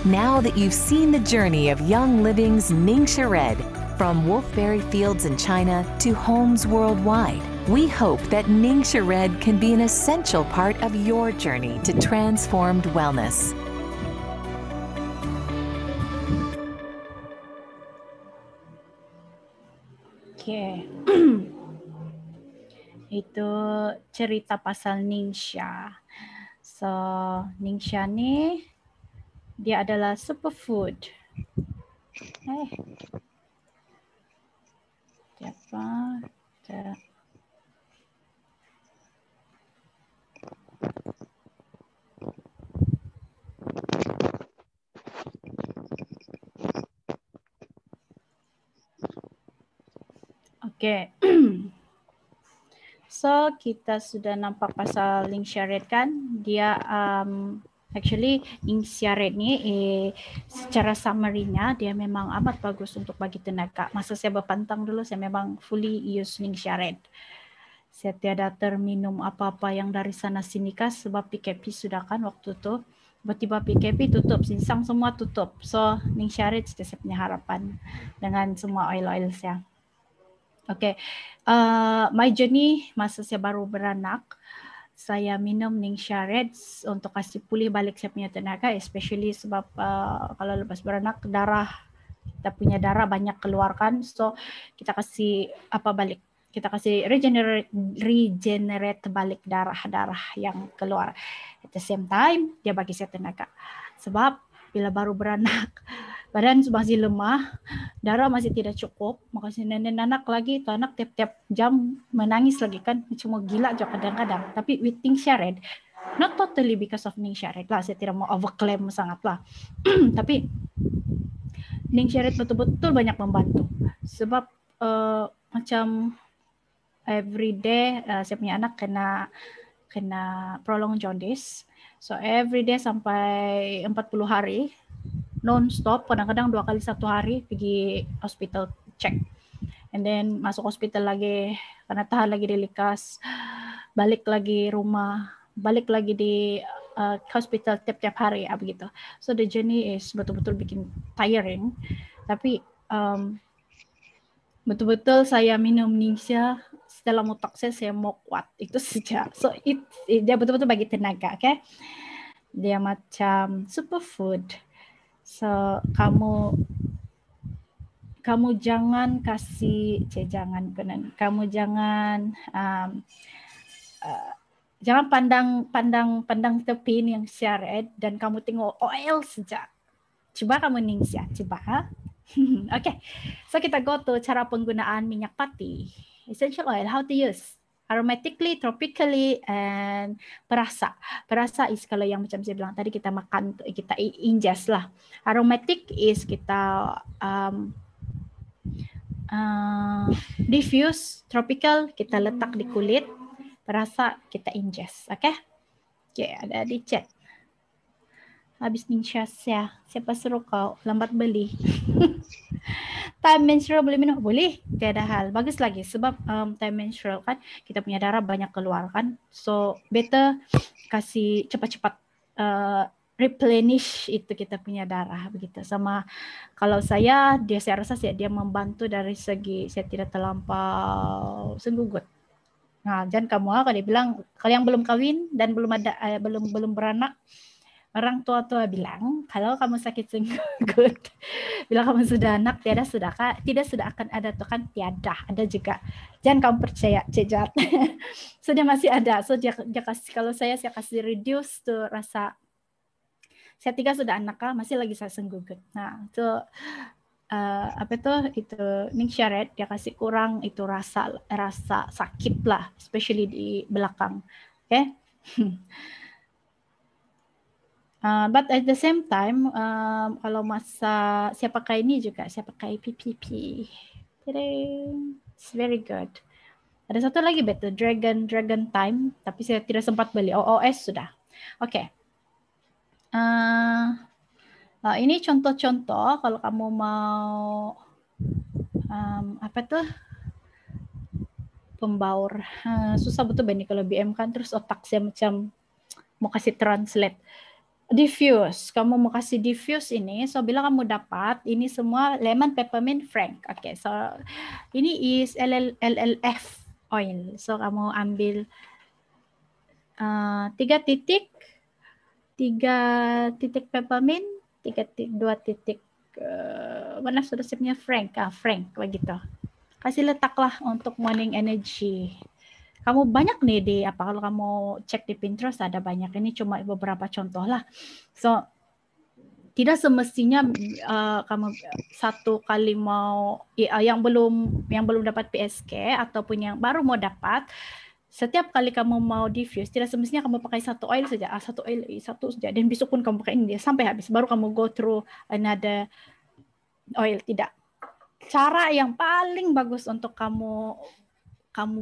Now that you've seen the journey of Young Living's Ningxia Red, from wolfberry fields in China to homes worldwide, we hope that Ningxia Red can be an essential part of your journey to transformed wellness. Oke. Itu cerita pasal Ningxia. So, Ningxia nih dia adalah superfood. Siapa? Oke. So kita sudah nampak pasal Ning Sharaid kan, dia actually Ning Sharaid ni secara summary-nya dia memang amat bagus untuk bagi tenaga. Masa saya berpantang dulu saya memang fully use Ning Sharaid. Saya tiada terminum apa-apa yang dari sana sini kah sebab PKP sudah kan waktu tu. Tiba-tiba PKP tutup, Sinsang semua tutup. So Ning Sharaid saya punya harapan dengan semua oil-oil saya. Okay, my journey masa saya baru beranak, saya minum Ning Sharaid untuk kasih pulih balik saya punya tenaga, especially sebab kalau lepas beranak kita punya darah banyak keluarkan, so kita kasih balik, kita kasih regenerate balik darah yang keluar. At the same time dia bagi saya tenaga, sebab bila baru beranak badan masih lemah, darah masih tidak cukup, makasih nenek anak lagi, tu anak tiap-tiap jam menangis lagi kan, cuma gila juga kadang-kadang. Tapi with Ning Sharaid, not totally because of Ning Sharaid lah, saya tidak mau overclaim sangat lah. Tapi Ning Sharaid betul-betul banyak membantu, sebab macam every day saya punya anak kena prolonged jaundice, so every day sampai 40 hari non-stop, kadang-kadang 2 kali 1 hari pergi hospital check, and then masuk hospital lagi karena tahan lagi di likas, balik lagi rumah, balik lagi di hospital tiap-tiap hari begitu. So the journey is betul-betul bikin tiring, tapi betul-betul saya minum Ning Sharaid dalam otak saya mau kuat itu saja. So dia betul-betul bagi tenaga, okay? Dia macam superfood. So kamu jangan jangan pandang tepi yang Sharaid dan kamu tengok oil saja. Coba kamu Ning Sharaid, coba. Okay, so kita go to cara penggunaan minyak pati. Essential oil, how to use. Aromatically, tropically, and perasa. Perasa is kalau yang macam saya bilang tadi kita makan, kita ingest lah. Aromatic is kita diffuse, tropical kita letak di kulit, perasa kita ingest. Okay? Okay, ada di chat. Habis Ning Sharaid, siapa suruh kau lambat beli? Time menstrual boleh minum? Boleh, tiada hal. Bagus lagi sebab time menstrual kan kita punya darah banyak keluar kan. So better kasih cepat-cepat replenish itu kita punya darah begitu. Sama kalau saya rasa dia membantu dari segi saya tidak terlampau senggugut. Nah, jangan kamu kalau dia bilang kalau yang belum kawin dan belum beranak, orang tua-tua bilang kalau kamu sakit senggut, bila kamu sudah anak tidak sudah akan ada tuh kan, tiada ada juga. Jangan kamu percaya, Cejat. So dia masih ada. So dia kasih, kalau saya kasih reduce tuh rasa. Saya 3 sudah anak masih lagi saya senggut. Nah itu itu Ning Sharaid dia kasih kurang itu rasa sakit lah, especially di belakang. Okay. But at the same time, kalau masa saya pakai ini juga, saya pakai PPP. It's very good. Ada satu lagi betul, Dragon Time, tapi saya tidak sempat beli. OOS sudah. Oke. Ini contoh-contoh kalau kamu mau pembaur. Susah betul ini kalau BM kan, terus otak saya macam mau kasih translate. Diffuse, kamu mau kasih diffuse ini, so bila kamu dapat ini semua lemon, peppermint, frank. Okay, so ini is LLF oil. So kamu ambil 3 titik peppermint, 2 titik mana sudah siapnya frank, frank begitu. Kasih letaklah untuk morning energy. Kamu banyak nih di kalau kamu cek di Pinterest ada banyak, ini cuma beberapa contoh lah. So tidak semestinya kamu satu kali mau yang belum dapat PSK ataupun yang baru mau dapat, setiap kali kamu mau diffuse tidak semestinya kamu pakai satu oil saja, satu saja, dan besok pun kamu pakai ini sampai habis baru kamu go through another oil, tidak. cara yang paling bagus untuk kamu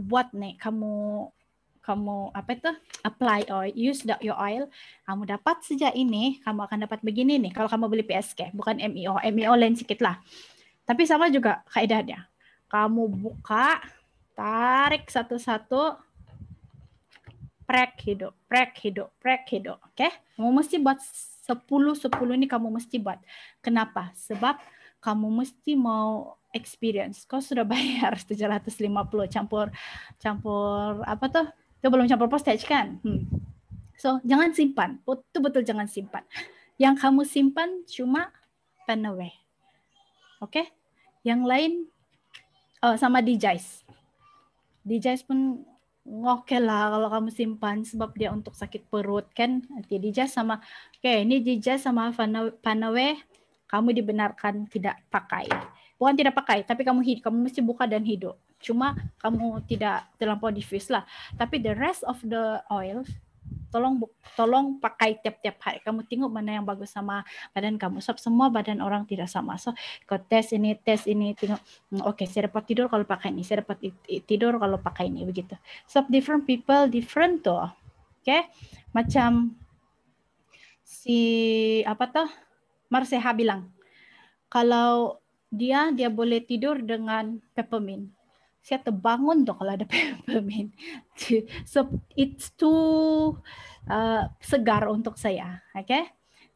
buat nih, kamu apa itu apply oil, use your oil, kamu dapat sejak ini, kamu akan dapat begini nih. Kalau kamu beli PSK, bukan MIO lain sedikit lah. Tapi sama juga kaidahnya. Kamu buka, tarik satu-satu, prek hidup. Oke? Kamu mesti buat 10 ini kamu mesti buat. Kenapa? Sebab kamu mesti mau experience. Kau sudah bayar 750 campur apa tuh? Itu belum campur postage kan? So, jangan simpan. Betul-betul jangan simpan. Yang kamu simpan cuma Panaway. Oke? Yang lain sama DJs. DJs pun oke lah kalau kamu simpan sebab dia untuk sakit perut kan. Nanti DJs sama ini DJs sama Panaway kamu dibenarkan tidak pakai. Bukan tidak pakai, tapi kamu mesti buka dan hidup. Cuma kamu tidak terlampau diffuse lah. Tapi the rest of the oil tolong pakai tiap-tiap hari. Kamu tengok mana yang bagus sama badan kamu. Sebab semua badan orang tidak sama. So, kau tes ini, tengok. Oke, saya dapat tidur kalau pakai ini. Saya dapat tidur kalau pakai ini. Begitu. So, different people, different tuh. Oke. Macam si, Marseha bilang. Kalau dia boleh tidur dengan peppermint. Saya terbangun tuh kalau ada peppermint. So it's too segar untuk saya, okay?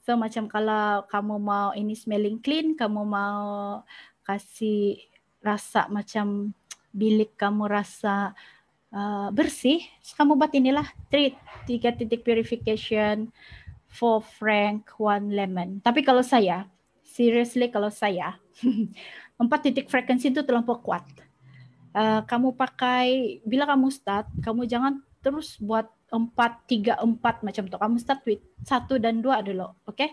So macam kalau kamu mau ini smelling clean, kamu mau kasih rasa macam bilik kamu rasa bersih, kamu buat inilah 3 titik purification, 4 frank, 1 lemon. Tapi kalau saya, seriously kalau saya 4 titik frekuensi itu terlampau kuat. Kamu pakai, bila kamu start, kamu jangan terus buat 4, 3, 4 macam itu. Kamu start with 1 dan 2 dulu, oke?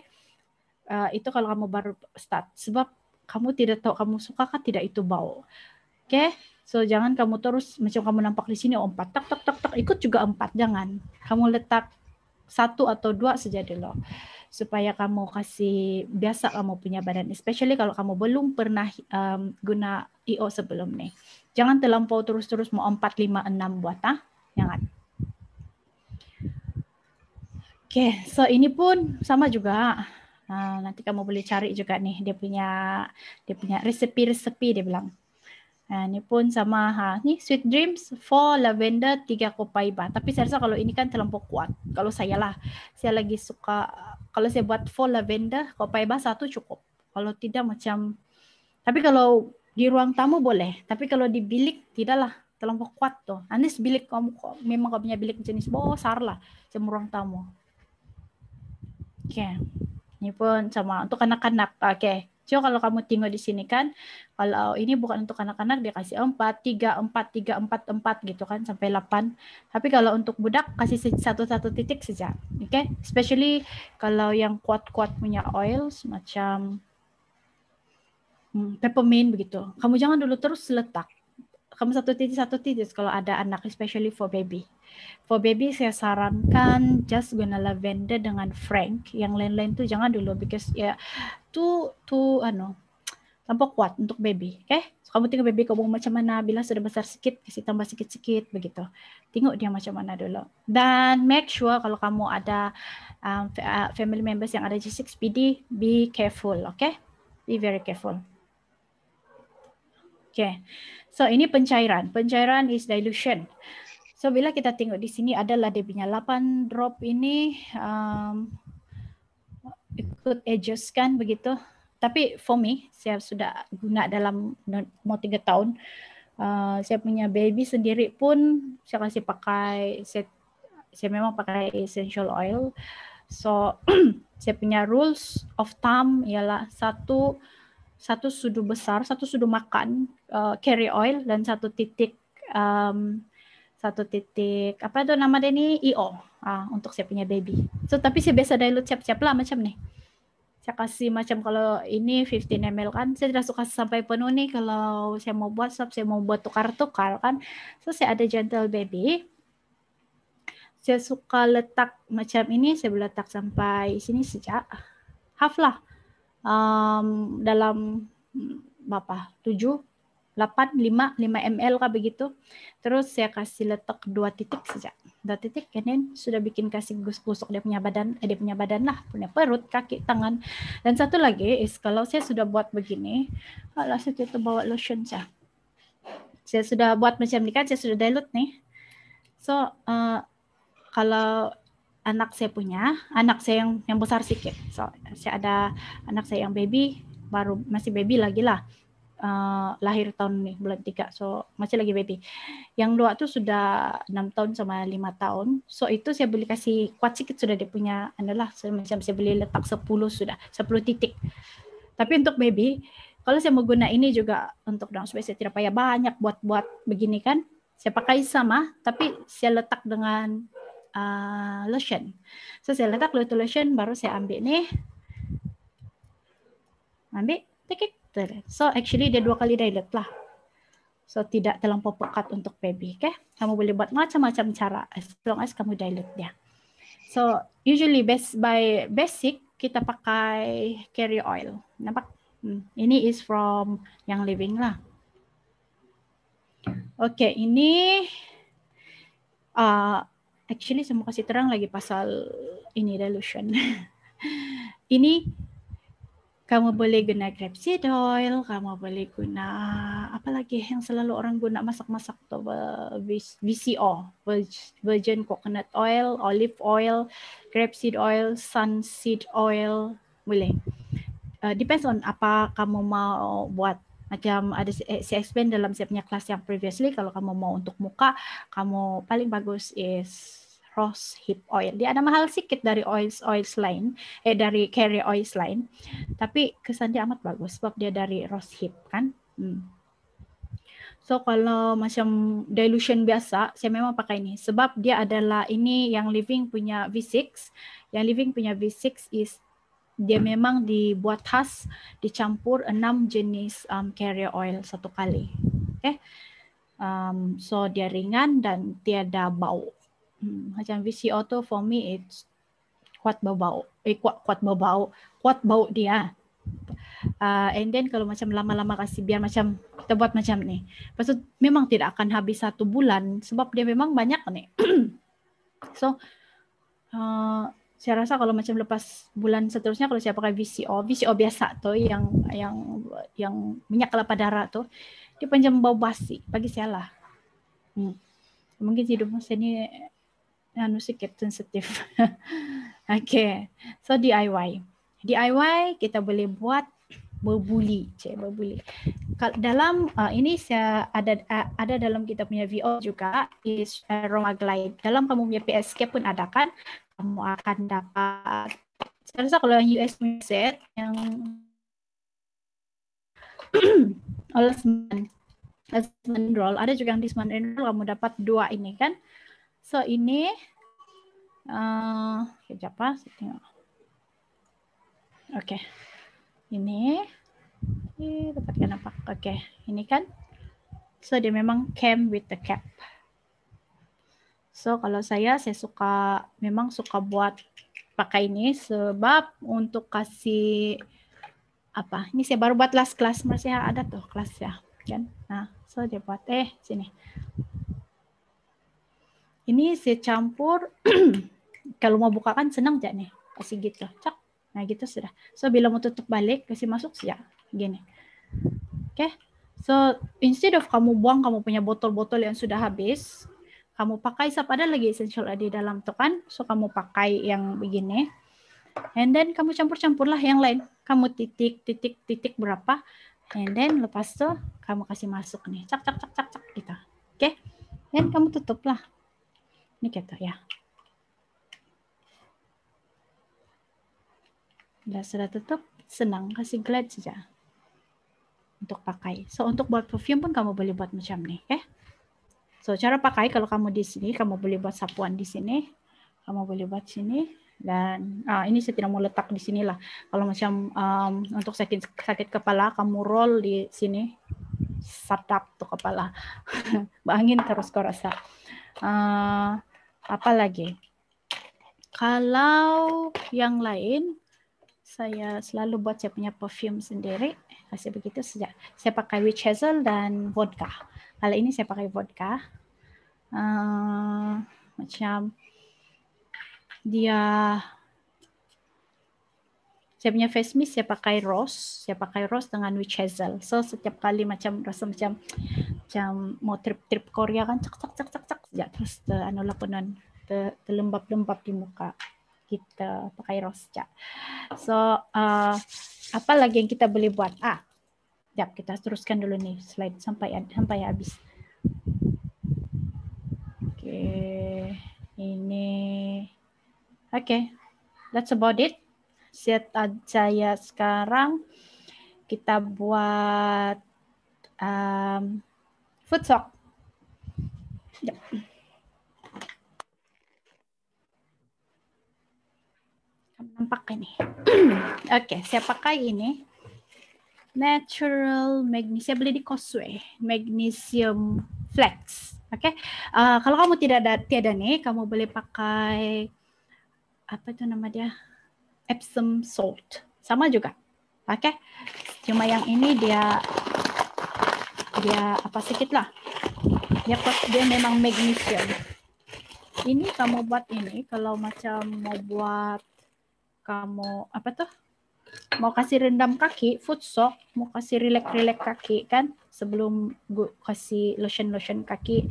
Itu kalau kamu baru start. Sebab kamu tidak tahu kamu suka kan tidak itu bau. Oke? So jangan kamu terus macam kamu nampak di sini 4 tak ikut juga 4, jangan. Kamu letak 1 atau 2 saja dulu. Supaya kamu kasih biasa kamu punya badan, especially kalau kamu belum pernah guna IO sebelum nih. Jangan terlampau terus-terus mau 4, 5, 6 buat, jangan. Oke, so ini pun sama juga. Nanti kamu boleh cari juga nih dia punya resepi dia bilang. Ini pun sama, nih Sweet Dreams 4 lavender 3 copaiba. Tapi saya rasa kalau ini kan terlampau kuat. Kalau saya lah, saya lagi suka kalau saya buat 4 lavender copaiba 1 cukup. Kalau tidak macam, tapi kalau di ruang tamu boleh. Tapi kalau di bilik tidaklah, terlampau kuat tuh. Anis bilik kamu memang kamu punya bilik jenis besar lah, macam ruang tamu. Oke, ini pun sama untuk anak-anak. Oke. So kalau kamu tengok di sini kan, kalau ini bukan untuk anak-anak dia kasih 4, 3, 4, 3, 4, 4 gitu kan sampai 8. Tapi kalau untuk budak kasih 1 titik saja. Oke, especially kalau yang kuat-kuat punya oil macam peppermint begitu. Kamu jangan dulu terus letak. Kamu 1 titik kalau ada anak, especially for baby. For baby saya sarankan just guna lavender dengan frank. Yang lain-lain tuh jangan dulu because ya tampak kuat untuk baby. Okay? So, kamu tengok baby kamu macam mana, bila sudah besar sedikit kasih tambah sikit-sikit begitu. Tengok dia macam mana dulu. Dan make sure kalau kamu ada family members yang ada G6PD, be careful, okay? Be very careful. Okay. So ini pencairan. Pencairan is dilution. So bila kita tengok di sini adalah dia punya 8 drop ini ikut adjust kan begitu. Tapi for me, saya sudah guna dalam mau 3 tahun. Saya punya baby sendiri pun saya kasih pakai, saya memang pakai essential oil. So saya punya rules of thumb ialah satu sudu besar, 1 sudu makan carry oil dan 1 titik apa itu nama dia ni IO untuk saya punya baby. So tapi saya biasa dilute siap-siap lah macam ni. Saya kasih macam kalau ini 15 ml kan, saya tidak suka sampai penuh nih kalau saya mau buat tukar-tukar kan. So saya ada gentle baby. Saya suka letak macam ini, saya boleh letak sampai sini sejak half lah. Dalam berapa? 7, 8, 5 ml kah begitu. Terus saya kasih letak 2 titik saja. 2 titik, and sudah bikin kasih gosok dia punya badan lah, punya perut, kaki, tangan. Dan satu lagi is kalau saya sudah buat begini, kalau saya tuh bawa lotion saja. Saya sudah buat macam ni kan, saya sudah dilute nih. So kalau anak saya yang besar sedikit. So saya ada anak saya yang baby, baru masih baby lagi lah. Lahir tahun nih bulan 3, so masih lagi baby. Yang 2 tuh sudah 6 tahun sama 5 tahun. So itu saya boleh kasih kuat sedikit, sudah dia punya adalah macam saya boleh letak 10 sudah 10 titik. Tapi untuk baby, kalau saya mau guna ini juga untuk dong supaya saya tidak payah banyak buat begini kan, saya pakai sama tapi saya letak dengan lotion. So saya letak lotion, baru saya ambil nih, titik. So actually dia 2 kali dilute lah. So tidak terlampau pekat untuk baby. Okay? Kamu boleh buat macam-macam cara as long as kamu dilute dia. So usually by basic kita pakai carrier oil. Nampak? Ini is from Young Living lah. Okay, ini actually saya mau kasih terang lagi pasal ini dilution. Ini kamu boleh guna grapeseed oil, kamu boleh guna apa lagi yang selalu orang guna masak-masak tuh, VCO, virgin coconut oil, olive oil, grapeseed oil, sunseed oil, boleh. Depends on apa kamu mau buat. Macam ada saya explain dalam saya punya kelas yang previously, kalau kamu mau untuk muka, kamu paling bagus is rose hip oil. Dia ada mahal sedikit dari oil lain, dari carrier oil lain, tapi kesan dia amat bagus sebab dia dari rose hip kan. So kalau macam dilution biasa, saya memang pakai ini sebab dia adalah ini yang Living punya V6. Yang Living punya V6 is dia memang dibuat khas, dicampur 6 jenis carrier oil satu kali. Okay. So dia ringan dan tiada bau. Macam VCO tu for me it's kuat bau dia. And then kalau macam lama-lama kasih biar macam kita buat macam ni. Maksud memang tidak akan habis 1 bulan sebab dia memang banyak nih. So saya rasa kalau macam lepas bulan seterusnya kalau saya pakai VCO biasa tuh yang minyak kelapa darah tuh, dia panjang bau basi bagi saya lah. Mungkin hidup saya ini sedikit sensitif. Okay, so DIY kita boleh buat berbuli. Dalam ini saya ada dalam kita punya VO juga is Aroma Glide. Dalam kamu punya PSK pun ada kan, kamu akan dapat. Saya rasa kalau yang US set yang Osman roll, ada juga yang Disman roll, kamu dapat 2 ini kan. So ini siapa? Oke. Ini dapatkan apa? Oke, ini kan. So dia memang came with the cap. So kalau saya memang suka buat pakai ini sebab untuk kasih apa? Ini saya baru buat last class, masih ada tuh kelas ya, kan? Nah, so dia buat sini. Ini saya campur. Kalau mau buka kan senang aja nih, kasih gitu, cak. Nah gitu sudah. So bila mau tutup balik, kasih masuk ya, gini. Oke. So instead of kamu buang kamu punya botol-botol yang sudah habis, kamu pakai ada lagi essential di dalam tuh kan. So kamu pakai yang begini. And then kamu campur-campur lah yang lain. Kamu titik berapa. And then lepas tuh kamu kasih masuk nih. Cak gitu. Oke. Dan kamu tutup lah. Ini gitu ya. Sudah tutup, senang, kasih glide saja untuk pakai. So untuk buat perfume pun kamu boleh buat macam ni, okay? So cara pakai kalau kamu di sini, kamu boleh buat sapuan di sini, kamu boleh buat sini, dan ini saya tidak mau letak di sini lah. Kalau macam untuk sakit kepala, kamu roll di sini, sadap tuh kepala, angin terus kau rasa. Apa lagi? Kalau yang lain, saya selalu buat saya punya perfume sendiri. Kasih begitu saja. Saya pakai witch hazel dan vodka. Kali ini saya pakai vodka. Macam dia, saya punya face mist saya pakai rose dengan witch hazel. So setiap kali macam rasa macam mau trip Korea kan, cak ya, terus anu lakonan terlembab-lembab di muka, kita pakai rose cak. So apa lagi yang kita boleh buat? Ya, kita teruskan dulu nih slide sampai habis. Oke, that's about it. Saya sekarang kita buat food sock. Ya. Nampak ini. Oke, saya pakai ini natural magnesium, beli di Causeway, magnesium flex. Oke, kalau kamu tiada nih, kamu boleh pakai apa itu nama dia, Epsom salt, sama juga. Oke, cuma yang ini dia apa sedikit lah. Dia memang magnesium. Ini kamu buat ini kalau macam mau buat kamu apa tuh? Mau kasih rendam kaki, foot sock, mau kasih relax kaki kan sebelum kasih lotion kaki.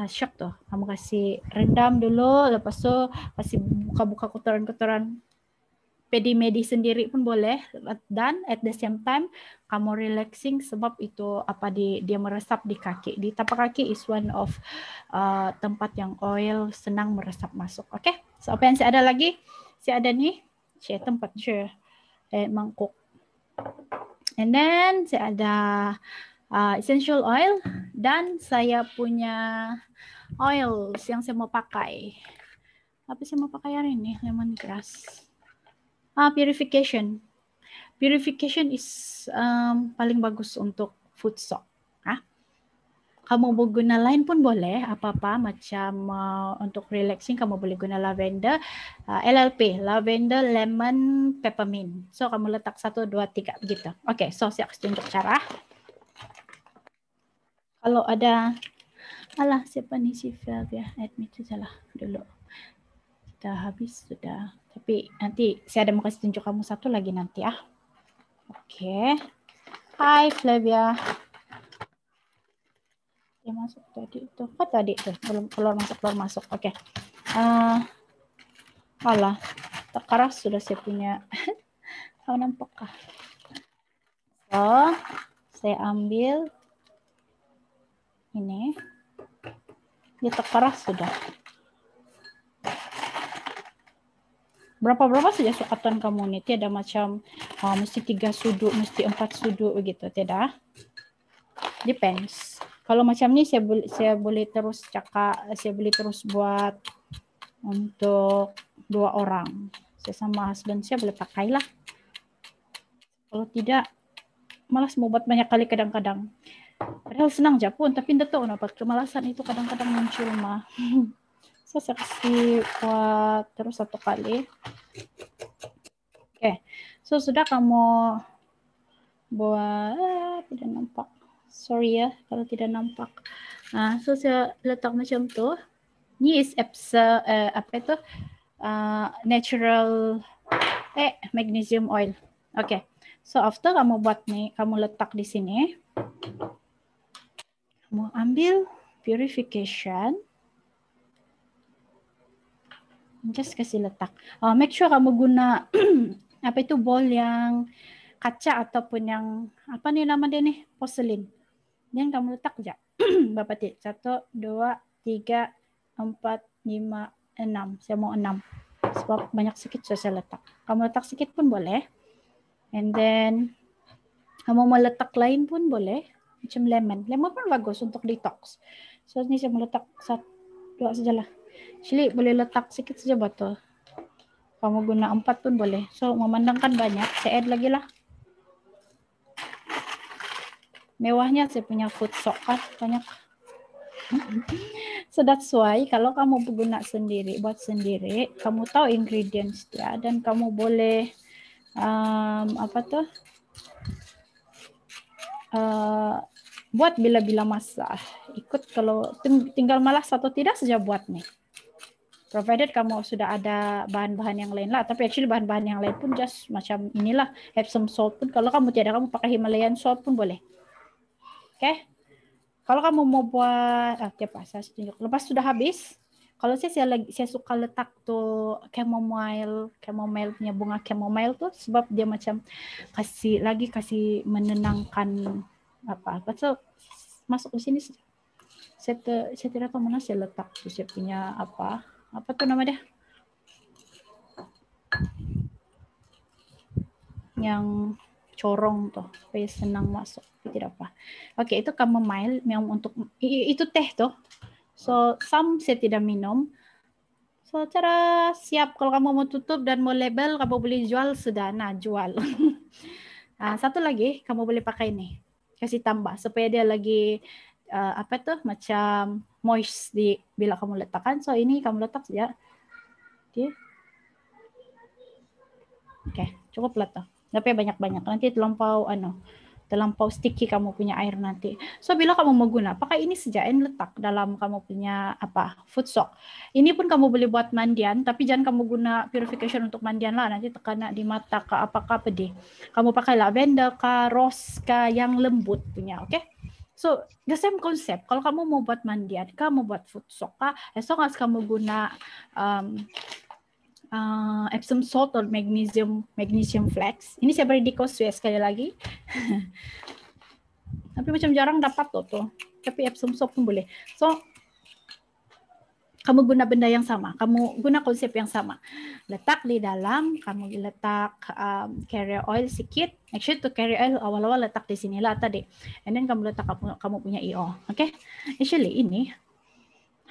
Shock tuh, kamu kasih rendam dulu, lepas tu kasih buka kotoran-kotoran pedi sendiri pun boleh, dan at the same time kamu relaxing sebab itu apa dia meresap di kaki. Di tapak kaki is one of tempat yang oil senang meresap masuk. Oke, so apa yang saya ada lagi? Saya ada nih, saya tempat je mangkuk. And then saya ada essential oil dan saya punya oil yang saya mau pakai. Apa saya mau pakai hari ini? Lemongrass. Purification. Purification is paling bagus untuk food sock. Kamu mau guna lain pun boleh, apa-apa macam untuk relaxing kamu boleh guna lavender, LLP, lavender, lemon, peppermint. So kamu letak 1, 2, 3 begitu. Oke, so saya kasih tunjuk cara. Kalau ada, siapa nih si Flavia? Admit salah dulu. Kita habis sudah. Tapi nanti saya ada mau kasih tunjuk kamu satu lagi nanti ya. Oke. Hai Flavia. Dia masuk tadi itu. Apa tadi tuh? Belum keluar masuk. Oke. Terkeras sudah saya punya. Kau nampak kah? So, saya ambil ini. Dia terkeras sudah. Berapa saja sukatan kamu nih? Tiada macam mesti 3 sudut, mesti 4 sudut begitu, tidak? Depends. Kalau macam ni saya boleh terus buat untuk 2 orang. Saya sama husband saya boleh pakailah. Kalau tidak, malas mau buat banyak kali kadang-kadang. Padahal senang je pun, tapi tidak tahu kenapa kemalasan itu kadang-kadang muncul mah. So, saya kasih buat terus 1 kali. Oke, so sudah kamu buat, tidak nampak. Sorry ya kalau tidak nampak. So saya letak macam tu. Ini is natural magnesium oil. Okay. So after kamu buat nih, kamu letak di sini. Kamu ambil purification. Just kasih letak. Make sure kamu guna bowl yang kaca ataupun yang apa nih nama dia nih, porcelain. Dan kamu letak aja. Berapa titik? 1, 2, 3, 4, 5, 6. Saya mau 6. Sebab banyak sikit saya letak. Kamu letak sikit pun boleh. And then kamu mau letak lain pun boleh. Macam lemon. Lemon pun bagus untuk detox. So ini saya mau letak 1, 2 sajalah. Actually boleh letak sikit saja botol. Kamu guna 4 pun boleh. So memandangkan banyak. Saya add lagi lah. Mewahnya saya punya food sock banyak. So that's why kalau kamu buat sendiri, kamu tahu ingredients dia dan kamu boleh buat bila-bila masa. Ikut kalau tinggal malas atau tidak saja buat nih. Provided kamu sudah ada bahan-bahan yang lain lah. Tapi actually bahan-bahan yang lain pun just macam inilah. Epsom salt pun. Kalau kamu tiada, kamu pakai Himalayan salt pun boleh. Oke. Kalau kamu mau buat, saya tunjuk. Lepas sudah habis, kalau saya suka letak tuh chamomile punya bunga chamomile tuh, sebab dia macam kasih menenangkan apa. So masuk di sini. Saya tidak tahu mana saya letak tuh saya punya apa tuh nama dia? Yang corong tuh supaya senang masuk, tidak apa. Oke, itu chamomile yang untuk itu teh tuh. So saya tidak minum. So cara siap kalau kamu mau tutup dan mau label, kamu boleh jual sudah. Nah, jual. Nah, satu lagi kamu boleh pakai nih, kasih tambah supaya dia lagi apa tuh macam moist di bila kamu letakkan. So ini kamu letak saja. Oke, cukup lah tuh. Tapi banyak-banyak nanti terlampau sticky kamu punya air nanti. So bila kamu mau guna, pakai ini saja dan letak dalam kamu punya food soak. Ini pun kamu boleh buat mandian, tapi jangan kamu guna purification untuk mandian lah, nanti terkena di mata ke apakah pedih. Kamu pakai lavender kah, rose kah yang lembut punya, oke? So the same concept. Kalau kamu mau buat mandian, kamu buat food soak kah, as long as kamu guna Epsom salt atau magnesium flax. Ini saya beri di Cosway sekali lagi. Tapi macam jarang dapat tuh. Tapi Epsom salt pun boleh. So kamu guna benda yang sama, kamu guna konsep yang sama. Letak di dalam, kamu letak carrier oil sedikit. Actually tuh carrier oil awal-awal letak di sinilah tadi. And then kamu letak kamu punya EO. Okay? Actually ini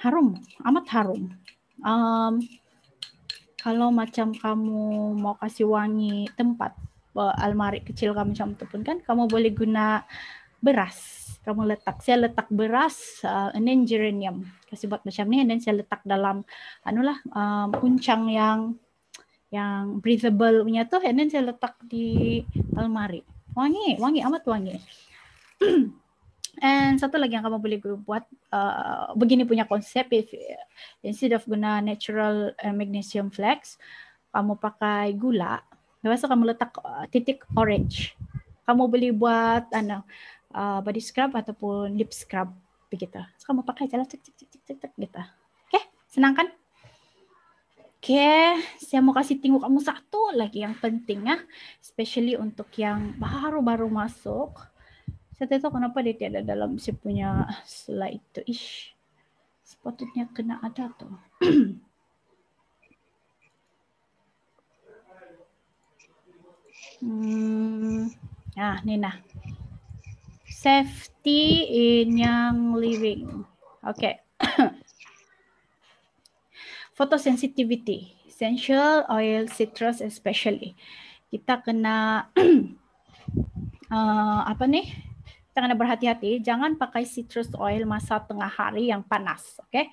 harum, amat harum. Kalau macam kamu mau kasih wangi tempat, almari kecil kamu macam itu pun kan, kamu boleh guna beras. Kamu letak, saya letak beras, and then geranium. Kasih buat macam ni, and then saya letak dalam, kuncang yang breathable punya tuh, and then saya letak di almari. Wangi, amat wangi. And satu lagi yang kamu boleh buat begini punya konsep, instead of guna natural magnesium flax, kamu pakai gula, lepas itu kamu letak titik orange. Kamu boleh buat body scrub ataupun lip scrub begitu. So, kamu pakai jalan cek gitu. Oke, senang kan? Oke, saya mau kasih tengok kamu satu lagi yang penting ya, especially untuk yang baru-baru masuk. Saya tak tahu kenapa dia tiada dalam saya punya slide itu. Sepatutnya kena ada tuh. Ni nah. Safety in young living. Okay. Photosensitivity. Essential oil, citrus especially. Kita kena kita kena berhati-hati, jangan pakai citrus oil masa tengah hari yang panas, okay?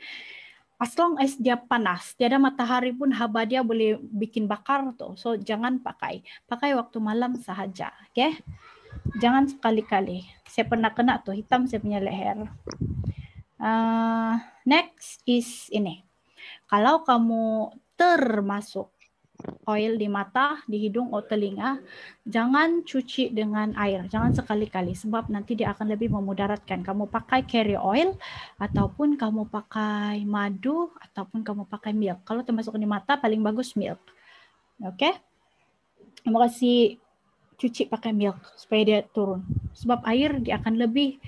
As long as dia panas, tiada matahari pun haba dia boleh bikin bakar tuh. So jangan pakai waktu malam sahaja, okay? Jangan sekali-kali. Saya pernah kena tuh, hitam saya punya leher. Next is ini. Kalau kamu termasuk oil di mata, di hidung atau telinga, jangan cuci dengan air, jangan sekali-kali sebab nanti dia akan lebih memudaratkan. Kamu pakai carrier oil ataupun kamu pakai madu ataupun kamu pakai milk. Kalau termasuk di mata paling bagus milk. Oke? Kamu kasih cuci pakai milk supaya dia turun. Sebab air dia akan lebih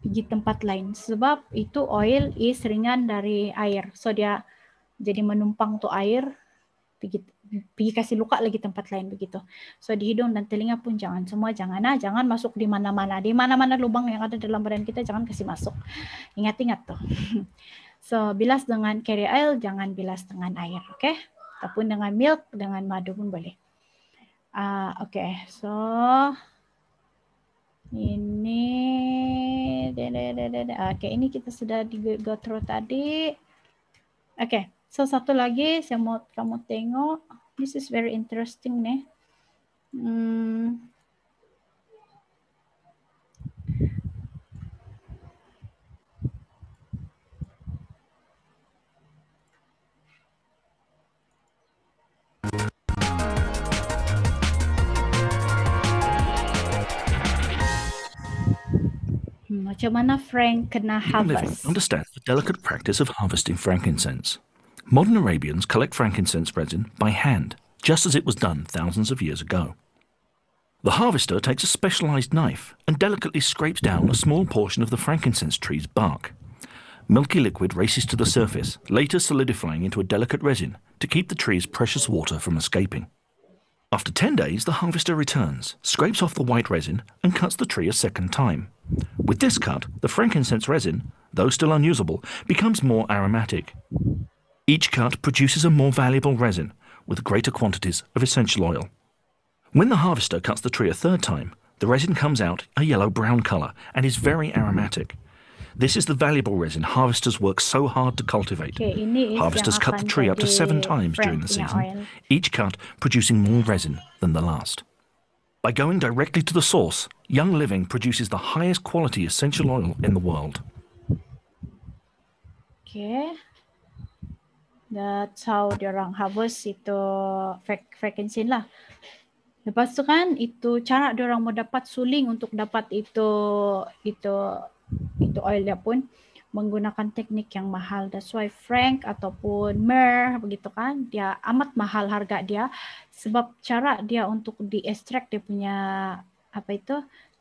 pergi tempat lain. Sebab itu oil is ringan dari air. So dia jadi menumpang tuh air pergi kasih luka lagi tempat lain begitu. So di hidung dan telinga pun jangan masuk di mana-mana. Di mana-mana lubang yang ada dalam badan kita jangan kasih masuk. Ingat-ingat tuh. So bilas dengan carrier oil, jangan bilas dengan air, oke? Ataupun dengan milk, dengan madu pun boleh. Oke. So ini ini kita sudah go through tadi. Oke. So satu lagi saya mau kamu tengok. This is very interesting nih. Macam mana Frank kena Human living harvest? understands the delicate practice of harvesting frankincense. Modern Arabians collect frankincense resin by hand, just as it was done thousands of years ago. The harvester takes a specialized knife and delicately scrapes down a small portion of the frankincense tree's bark. Milky liquid races to the surface, later solidifying into a delicate resin to keep the tree's precious water from escaping. After 10 days, the harvester returns, scrapes off the white resin, and cuts the tree a second time. With this cut, the frankincense resin, though still unusable, becomes more aromatic. Each cut produces a more valuable resin, with greater quantities of essential oil. When the harvester cuts the tree a third time, the resin comes out a yellow-brown color and is very aromatic. This is the valuable resin harvesters work so hard to cultivate. Ini is Harvesters yang cut the akan tree up to 7 jadi times during Frank the punya season, oil. each cut producing more resin than the last. By going directly to the source, Young Living produces the highest quality essential oil in the world. Okay. That's how diorang harvest itu frankincense lah. Lepas tu kan itu cara diorang mau dapat suling untuk dapat itu oil dia pun menggunakan teknik yang mahal. That's why Frank ataupun myrrh begitu kan, dia amat mahal harga dia sebab cara dia untuk diekstrak dia punya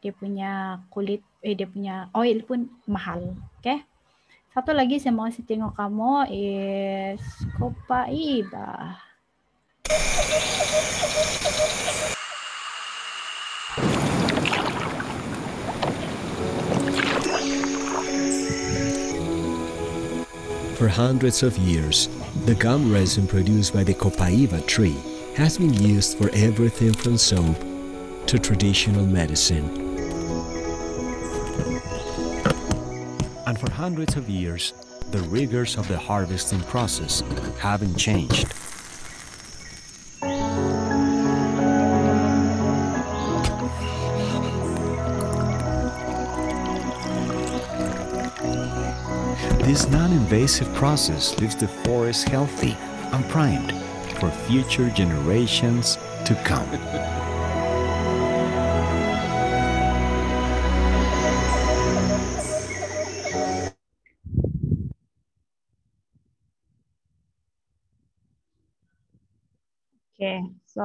dia punya kulit, dia punya oil pun mahal. Okay. Satu lagi saya mau kasih tengok kamu is Copaiba. For hundreds of years, the gum resin produced by the Copaiba tree has been used for everything from soap to traditional medicine. And for hundreds of years, the rigors of the harvesting process haven't changed. This non-invasive process leaves the forest healthy and primed for future generations to come. Okay, so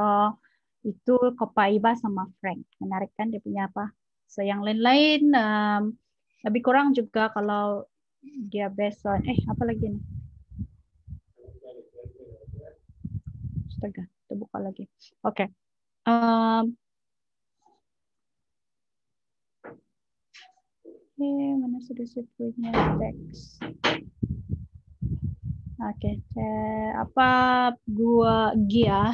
itu Copaiba sama Frank. Menarik kan dia punya apa? So yang lain-lain lebih kurang juga kalau dia based on apa lagi nih? Astaga, kita buka lagi. Oke. Mana sudah saya punya teks? Oke, apa gua Gia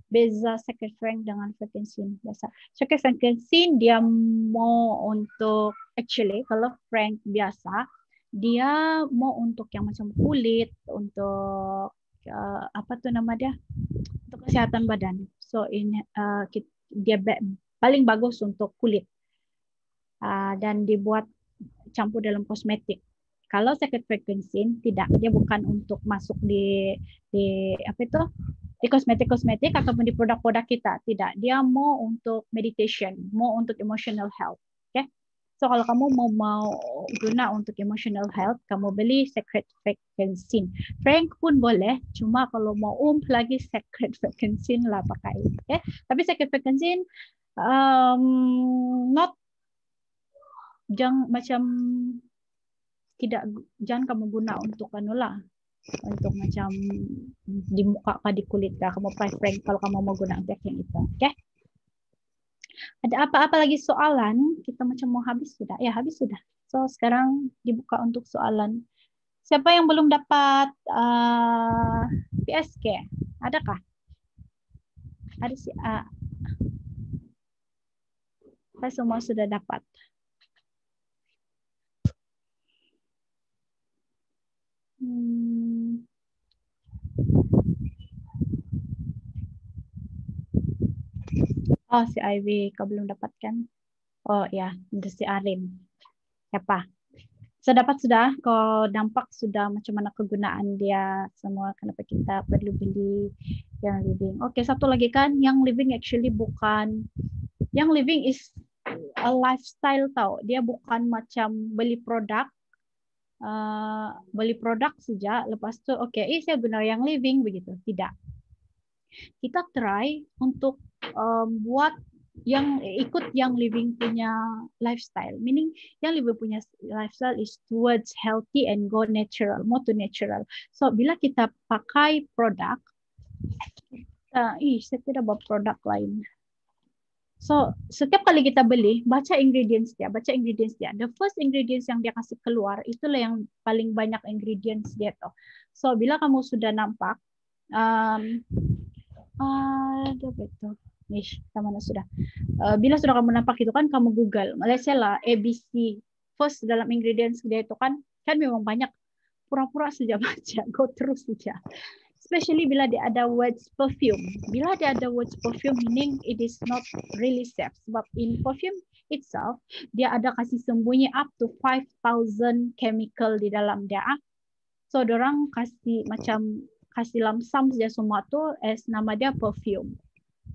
beza Sacred Frank dengan frankincense biasa. Sacred frankincense dia mau untuk actually kalau Frank biasa dia mau untuk yang macam kulit, untuk apa tuh nama dia? Untuk kesehatan badan. So ini dia paling bagus untuk kulit. Dan dibuat campur dalam kosmetik. Kalau Sacred frankincense tidak, dia bukan untuk masuk di apa itu? Di kosmetik ataupun di produk-produk kita, tidak. Dia mau untuk meditation, mau untuk emotional health. Okay? So kalau kamu mau guna untuk emotional health, kamu beli Sacred frankincense. Frank pun boleh, cuma kalau mau lagi Sacred frankincense lah pakai. Okay? Tapi Sacred frankincense jangan kamu guna untuk untuk macam di muka atau di kulit lah. Kamu pakai Frank kalau kamu mau guna untuk yang itu. Okay? Ada apa-apa lagi soalan? Kita macam mau habis sudah. Ya, habis sudah. So, sekarang dibuka untuk soalan. Siapa yang belum dapat PSK? Adakah? Ada si A. Saya semua sudah dapat. Oh, si Ivy, kau belum dapatkan? Oh ya, si Arin. Siapa? Saya dapat sudah, kau nampak sudah macam mana kegunaan dia semua, kenapa kita perlu beli yang living. Oke, satu lagi kan, yang living actually bukan, yang living is a lifestyle tau. Dia bukan macam beli produk saja. Lepas tu saya guna yang living begitu. Tidak. Kita try untuk buat yang ikut yang living punya lifestyle. Meaning yang living punya lifestyle is towards healthy and go natural, more to natural. So bila kita pakai produk, saya tidak bawa produk lain. So setiap kali kita beli, baca ingredients dia. The first ingredients yang dia kasih keluar, itulah yang paling banyak ingredients dia tuh. So bila kamu sudah nampak, ada betul. Mana sudah. Bila sudah kamu nampak itu kan kamu Google. Malaysia lah ABC first dalam ingredients dia itu kan memang banyak. Pura-pura saja baca, go terus saja. Especially bila dia ada words perfume. Bila dia ada words perfume, meaning it is not really safe. Sebab in perfume itself, dia ada kasih sembunyi up to 5,000 chemical di dalam dia. So, dorang kasih lamsam saja semua tu as nama dia perfume.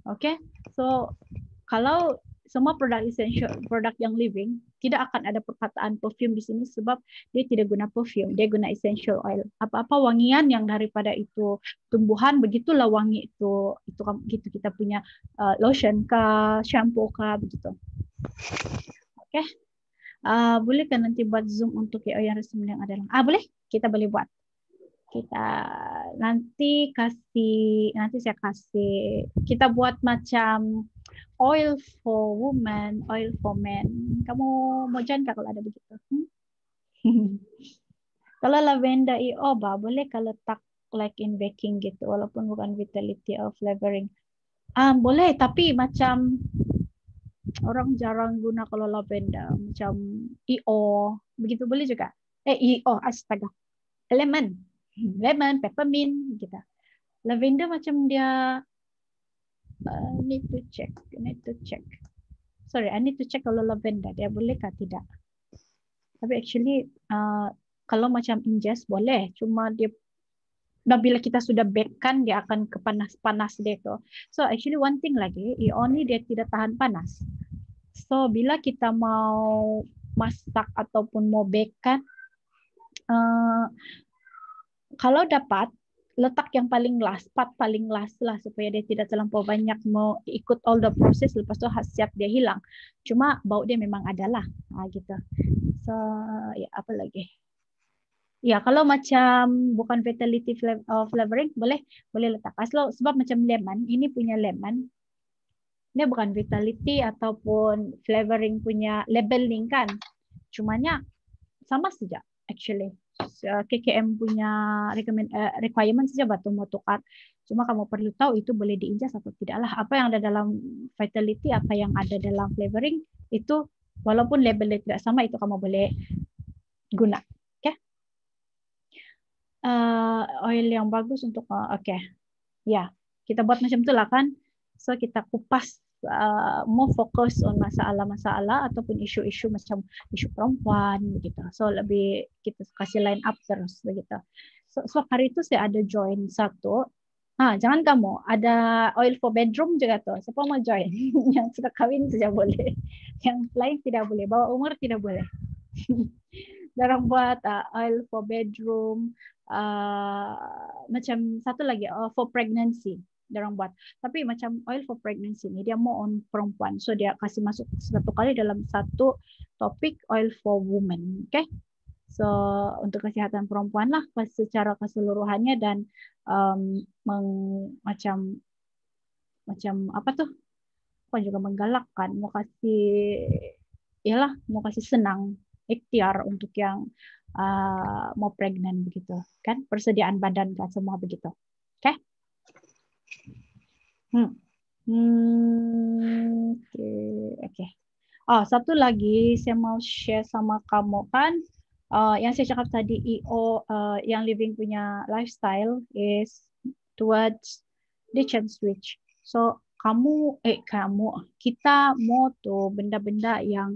Okay, so kalau semua produk essential, produk yang living, tidak akan ada perkataan perfume di sini sebab dia tidak guna perfume, dia guna essential oil. Apa-apa wangian yang daripada itu tumbuhan, begitulah wangi itu gitu kita punya lotion ke, shampoo ke, begitu. Okay, boleh kan nanti buat zoom untuk yang resum yang ada. Boleh, kita boleh buat. Nanti saya kasih, kita buat macam oil for woman, oil for men. Kamu mau join kah kalau ada begitu? Kalau lavender boleh kalau letak like in baking gitu, walaupun bukan vitality or flavoring. Boleh, tapi macam orang jarang guna kalau lavender, macam begitu boleh juga. Astaga. Lemon, peppermint gitu. Lavender macam dia need to check. Sorry, I need to check kalau lavender dia boleh kah tidak. Tapi actually kalau macam ingest boleh, cuma dia bila kita sudah bake kan dia akan ke panas dia tu. So actually one thing lagi, ni dia tidak tahan panas. So bila kita mau masak ataupun mau bake kan, kalau dapat letak yang paling last lah supaya dia tidak terlampau banyak mau ikut all the process, lepas tu khasiat dia hilang. Cuma bau dia memang adalah gitu. So ya apa lagi? Ya kalau macam bukan vitality flavoring boleh letak. Sebab macam lemon, ini punya lemon dia bukan vitality ataupun flavoring punya labeling kan. Cumanya sama saja actually. KKM punya requirement saja batu mau tukar. Cuma kamu perlu tahu itu boleh diinjas atau tidaklah. Apa yang ada dalam vitality, apa yang ada dalam flavoring itu walaupun labelnya tidak sama itu kamu boleh guna. Okay? Oil yang bagus untuk ya kita buat macam itulah kan. So kita kupas more fokus on masalah-masalah ataupun isu-isu macam isu perempuan begitu. So lebih kita kasih line up terus begitu. So hari itu saya ada join satu. Jangan kamu ada oil for bedroom juga tuh. Siapa mau join? Yang sudah kawin saja boleh. Yang lain tidak boleh. Bawa umur tidak boleh. Dorang buat oil for bedroom. Macam satu lagi for pregnancy. Dorang buat. Tapi macam oil for pregnancy ni dia mau on perempuan. So dia kasih masuk satu kali dalam satu topik oil for women. Okay? So untuk kesihatan perempuan lah secara keseluruhannya dan macam apa tuh? Kau juga menggalakkan mau kasih senang ikhtiar untuk yang mau pregnant begitu kan, persediaan badan kan semua begitu. Okay? Okay. Satu lagi saya mau share sama kamu kan, yang saya cakap tadi yang living punya lifestyle is towards ditch and switch. So kita mau tuh benda-benda yang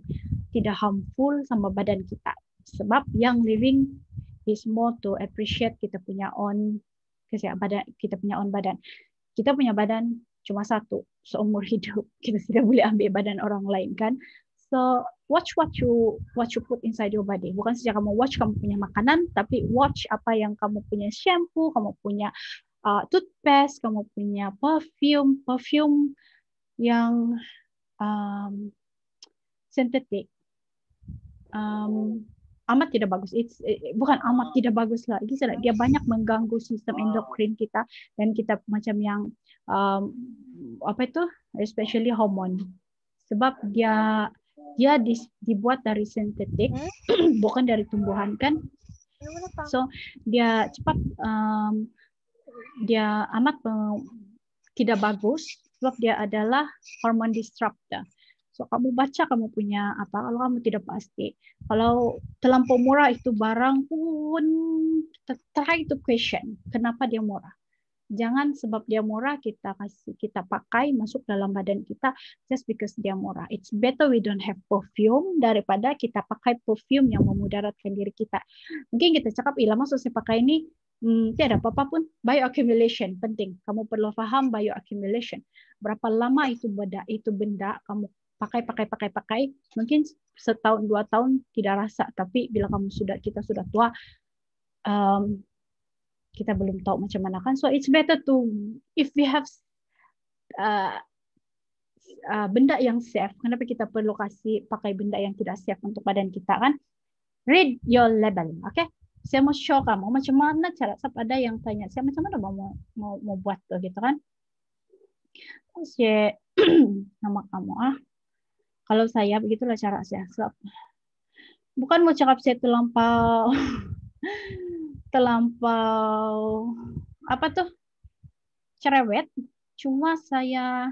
tidak harmful sama badan kita. Sebab yang living is more to appreciate kita punya own badan, kita punya own badan. Kita punya badan cuma satu seumur hidup. Kita tidak boleh ambil badan orang lain kan. So watch what you put inside your body. Bukan saja kamu watch kamu punya makanan, tapi watch apa yang kamu punya shampoo, kamu punya toothpaste, kamu punya perfume yang sintetik. Amat tidak bagus. Bukan amat tidak bagus lah. Dia banyak mengganggu sistem endokrin kita dan kita macam yang especially hormon. Sebab dia dibuat dari sintetik, bukan dari tumbuhan kan. So dia cepat dia amat tidak bagus sebab dia adalah hormone disruptor. So kamu baca kamu punya apa, kalau kamu tidak pasti. Kalau terlampau murah itu barang pun try to question kenapa dia murah. Jangan sebab dia murah kita pakai masuk dalam badan kita just because dia murah. It's better we don't have perfume daripada kita pakai perfume yang memudaratkan diri kita. Mungkin kita cakap, lama saya pakai ini tidak apa-apa pun. Bioaccumulation penting. Kamu perlu paham bioaccumulation. Berapa lama itu benda kamu pakai, mungkin setahun 2 tahun tidak rasa, tapi bila kita sudah tua, kita belum tahu macam mana kan. So it's better to, if we have benda yang safe, kenapa kita perlu pakai benda yang tidak safe untuk badan kita kan? Read your label, okay? Saya mau show kamu macam mana cara. Ada yang tanya saya macam mana mau buat tuh gitu kan? Terus nama kamu kalau saya begitulah cara saya. So, bukan mau cakap saya terlampau apa tuh cerewet. Cuma saya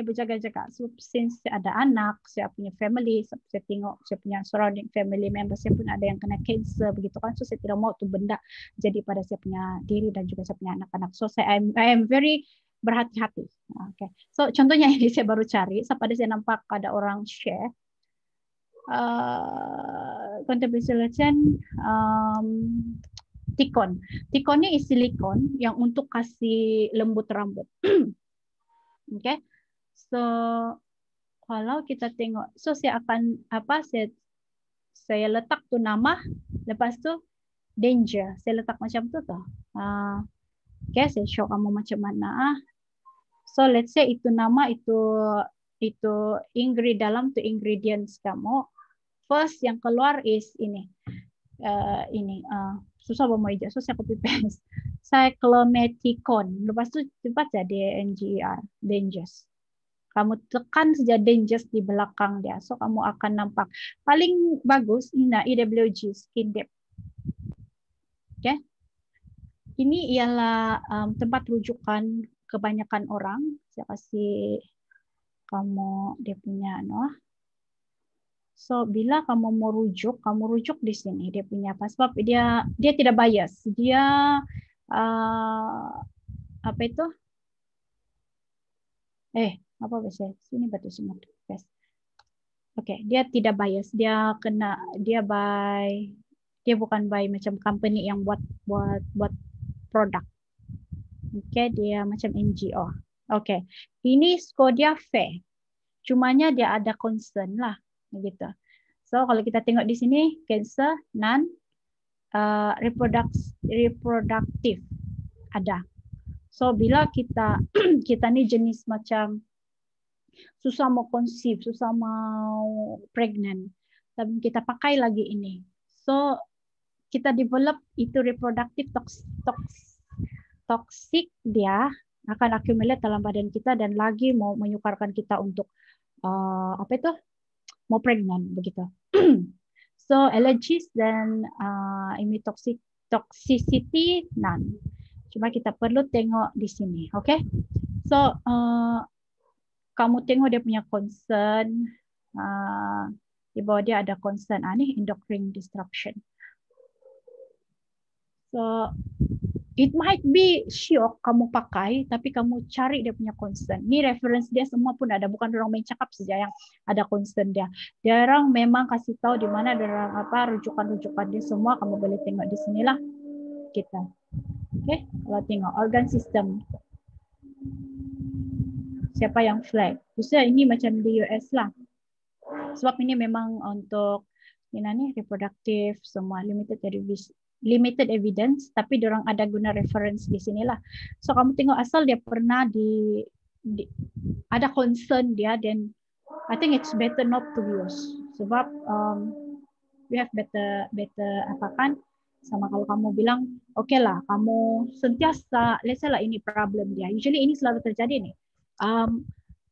berjaga-jaga. So, since ada anak, saya punya family, saya tengok saya punya surrounding family member, saya pun ada yang kena cancer begitu kan. So saya tidak mau tuh benda jadi pada saya punya diri dan juga saya punya anak-anak. So I am very berhati-hati. Okay. So contohnya ini saya baru cari, pada saya nampak ada orang share contemplation Tikon. Tikonnya is silikon yang untuk kasih lembut rambut. Okay. So kalau kita tengok, so saya akan saya letak tuh nama, lepas tu danger, saya letak macam tu tuh. Okay, saya show kamu macam mana. So let's say itu nama itu dalam tu ingredients kamu. First yang keluar is ini. Susah bawa ija, so saya copy paste. Cyclometicon. Lepas tu cepat jadi NGER, dangerous. Kamu tekan saja dangerous di belakang dia, so kamu akan nampak. Paling bagus ini EWG Skin Depth. Okay. Ini ialah tempat rujukan kebanyakan orang. Saya kasih kamu dia punya So bila kamu mau rujuk, kamu rujuk di sini dia punya apa? Sebab dia tidak bias. Dia apa itu? Apa bahasa? Sini batu semut. Yes. Oke, dia tidak bias. Dia bukan by macam company yang buat produk. Oke, dia macam NGO. Oke. Ini Skodia fair. Cumanya dia ada concern lah begitu. So kalau kita tengok di sini cancer non reproduktif ada. So bila kita ni jenis macam susah mau conceive, susah mau pregnant, tapi kita pakai lagi ini. So kita develop itu reproduktif toxic, dia akan accumulate dalam badan kita dan lagi mau menyukarkan kita untuk mau pregnant begitu. So allergies dan toxicity none. Cuma kita perlu tengok di sini, okay? So kamu tengok dia punya concern, di bawah dia ada concern, nih endocrine disruption. So it might be syok kamu pakai, tapi kamu cari dia punya concern. Ini reference dia semua pun ada, bukan orang main cakap saja yang ada concern dia. Dia orang memang kasih tahu di mana ada rujukan-rujukan dia semua, kamu boleh tengok di sinilah kita. Oke, kalau tengok organ system. siapa yang flag. Justru ini macam di US lah. Sebab ini memang untuk reproduktif, semua limited evidence, tapi diorang ada guna reference di sinilah. So kamu tengok asal dia pernah ada concern dia, then I think it's better not to use. Sebab we have better apa kan, sama kalau kamu bilang okay lah, kamu sentiasa, let's say lah ini problem dia. Usually ini selalu terjadi nih.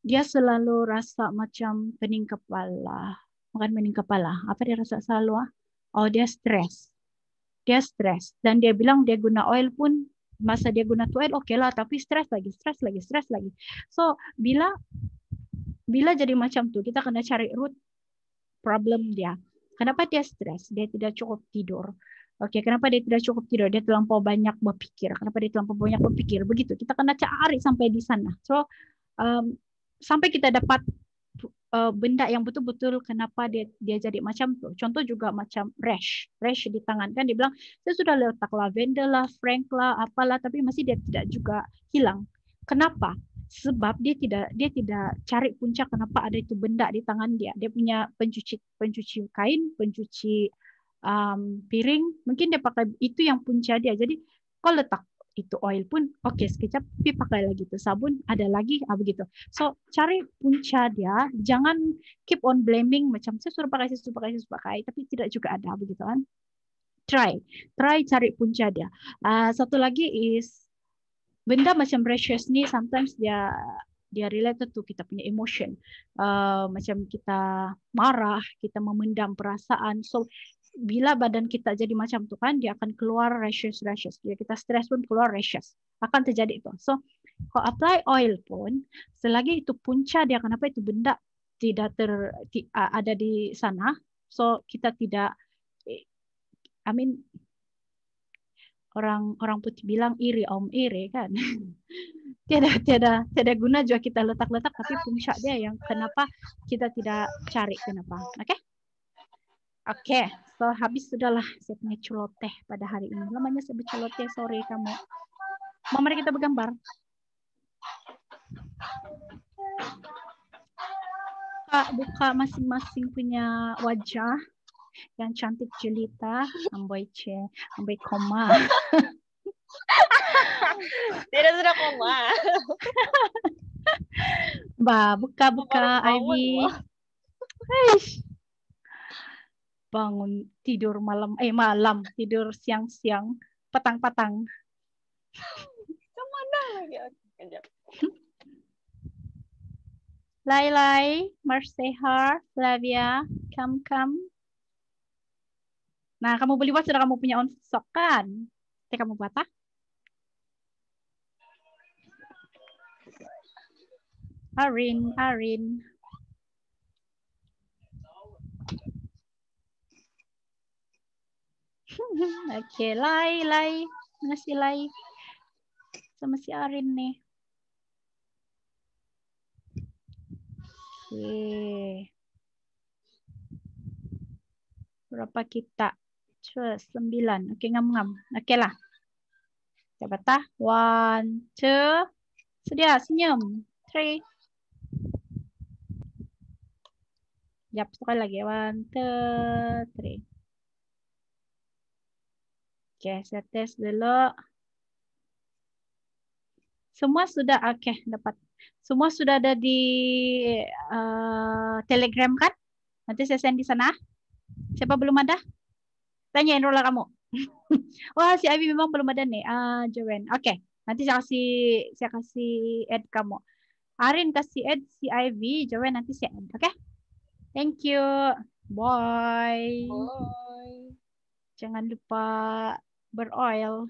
Dia selalu rasa macam pening kepala. Bukan pening kepala. Apa dia rasa selalu? Oh, dia stres. Dia stres. Dan dia bilang dia guna oil pun, masa dia guna oil okay lah, tapi stres lagi. So, bila jadi macam tu, kita kena cari root problem dia. Kenapa dia stres? Dia tidak cukup tidur. Oke, kenapa dia tidak cukup tidur? Dia terlampau banyak berpikir. Kenapa dia terlampau banyak berpikir? Begitu. Kita kena cari sampai di sana. So, sampai kita dapat benda yang betul-betul kenapa dia jadi macam tu. Contoh juga macam rash di tangan kan, dia bilang saya sudah letak lavender lah, frank lah, apalah, tapi masih dia tidak juga hilang. Kenapa? Sebab dia tidak cari puncak kenapa ada itu benda di tangan dia. Dia punya pencuci kain, pencuci piring, mungkin dia pakai itu yang punca dia. Jadi kalau letak itu oil pun oke, sekejap tapi pakai lagi tuh sabun, ada lagi begitu. So cari punca dia, jangan keep on blaming macam saya suruh pakai, tapi tidak juga ada begitu kan. Try cari punca dia. Satu lagi is benda macam rashes ni sometimes dia related to kita punya emotion. Macam kita marah, kita memendam perasaan. So bila badan kita jadi macam tu kan, dia akan keluar rashes. Bila kita stres pun keluar rashes. Akan terjadi itu. So, kalau apply oil pun, selagi itu punca dia, kenapa itu benda tidak ada di sana, so kita tidak, orang putih bilang iri kan. Tiada guna juga kita letak-letak, tapi puncak dia yang kenapa kita tidak cari kenapa. Oke, so habis sudahlah saya punya celoteh pada hari ini. Lamanya saya berceloteh, sorry kamu. Mari kita bergambar. Buka masing-masing punya wajah yang cantik jelita, amboi koma. Tidak sudah koma. Buka Ivy. Bangun tidur malam tidur siang-siang, petang-petang. Kemana lagi? Lai, Marseha, Flavia, come. Nah, kamu boleh buat, sudah kamu punya on sok kan? Nanti kamu buat Arin. Oke, Lai. Mana si Lai? Sama si Arin nih. Oke. Berapa kita? 9. Oke, ngam. Oke lah. Coba 1, 2. Sudah, senyum. 3. Jap, sekali lagi. 1, 2, 3. Oke, saya tes dulu. Semua sudah dapat. Semua sudah ada di Telegram kan? Nanti saya send di sana. Siapa belum ada? Tanyain rola kamu. Wah, si Ivy memang belum ada nih. Joanne. Oke, nanti saya kasih add kamu. Arin kasih add si Ivy, Joanne nanti saya add. Oke? Thank you. Bye. Bye. Jangan lupa beroil.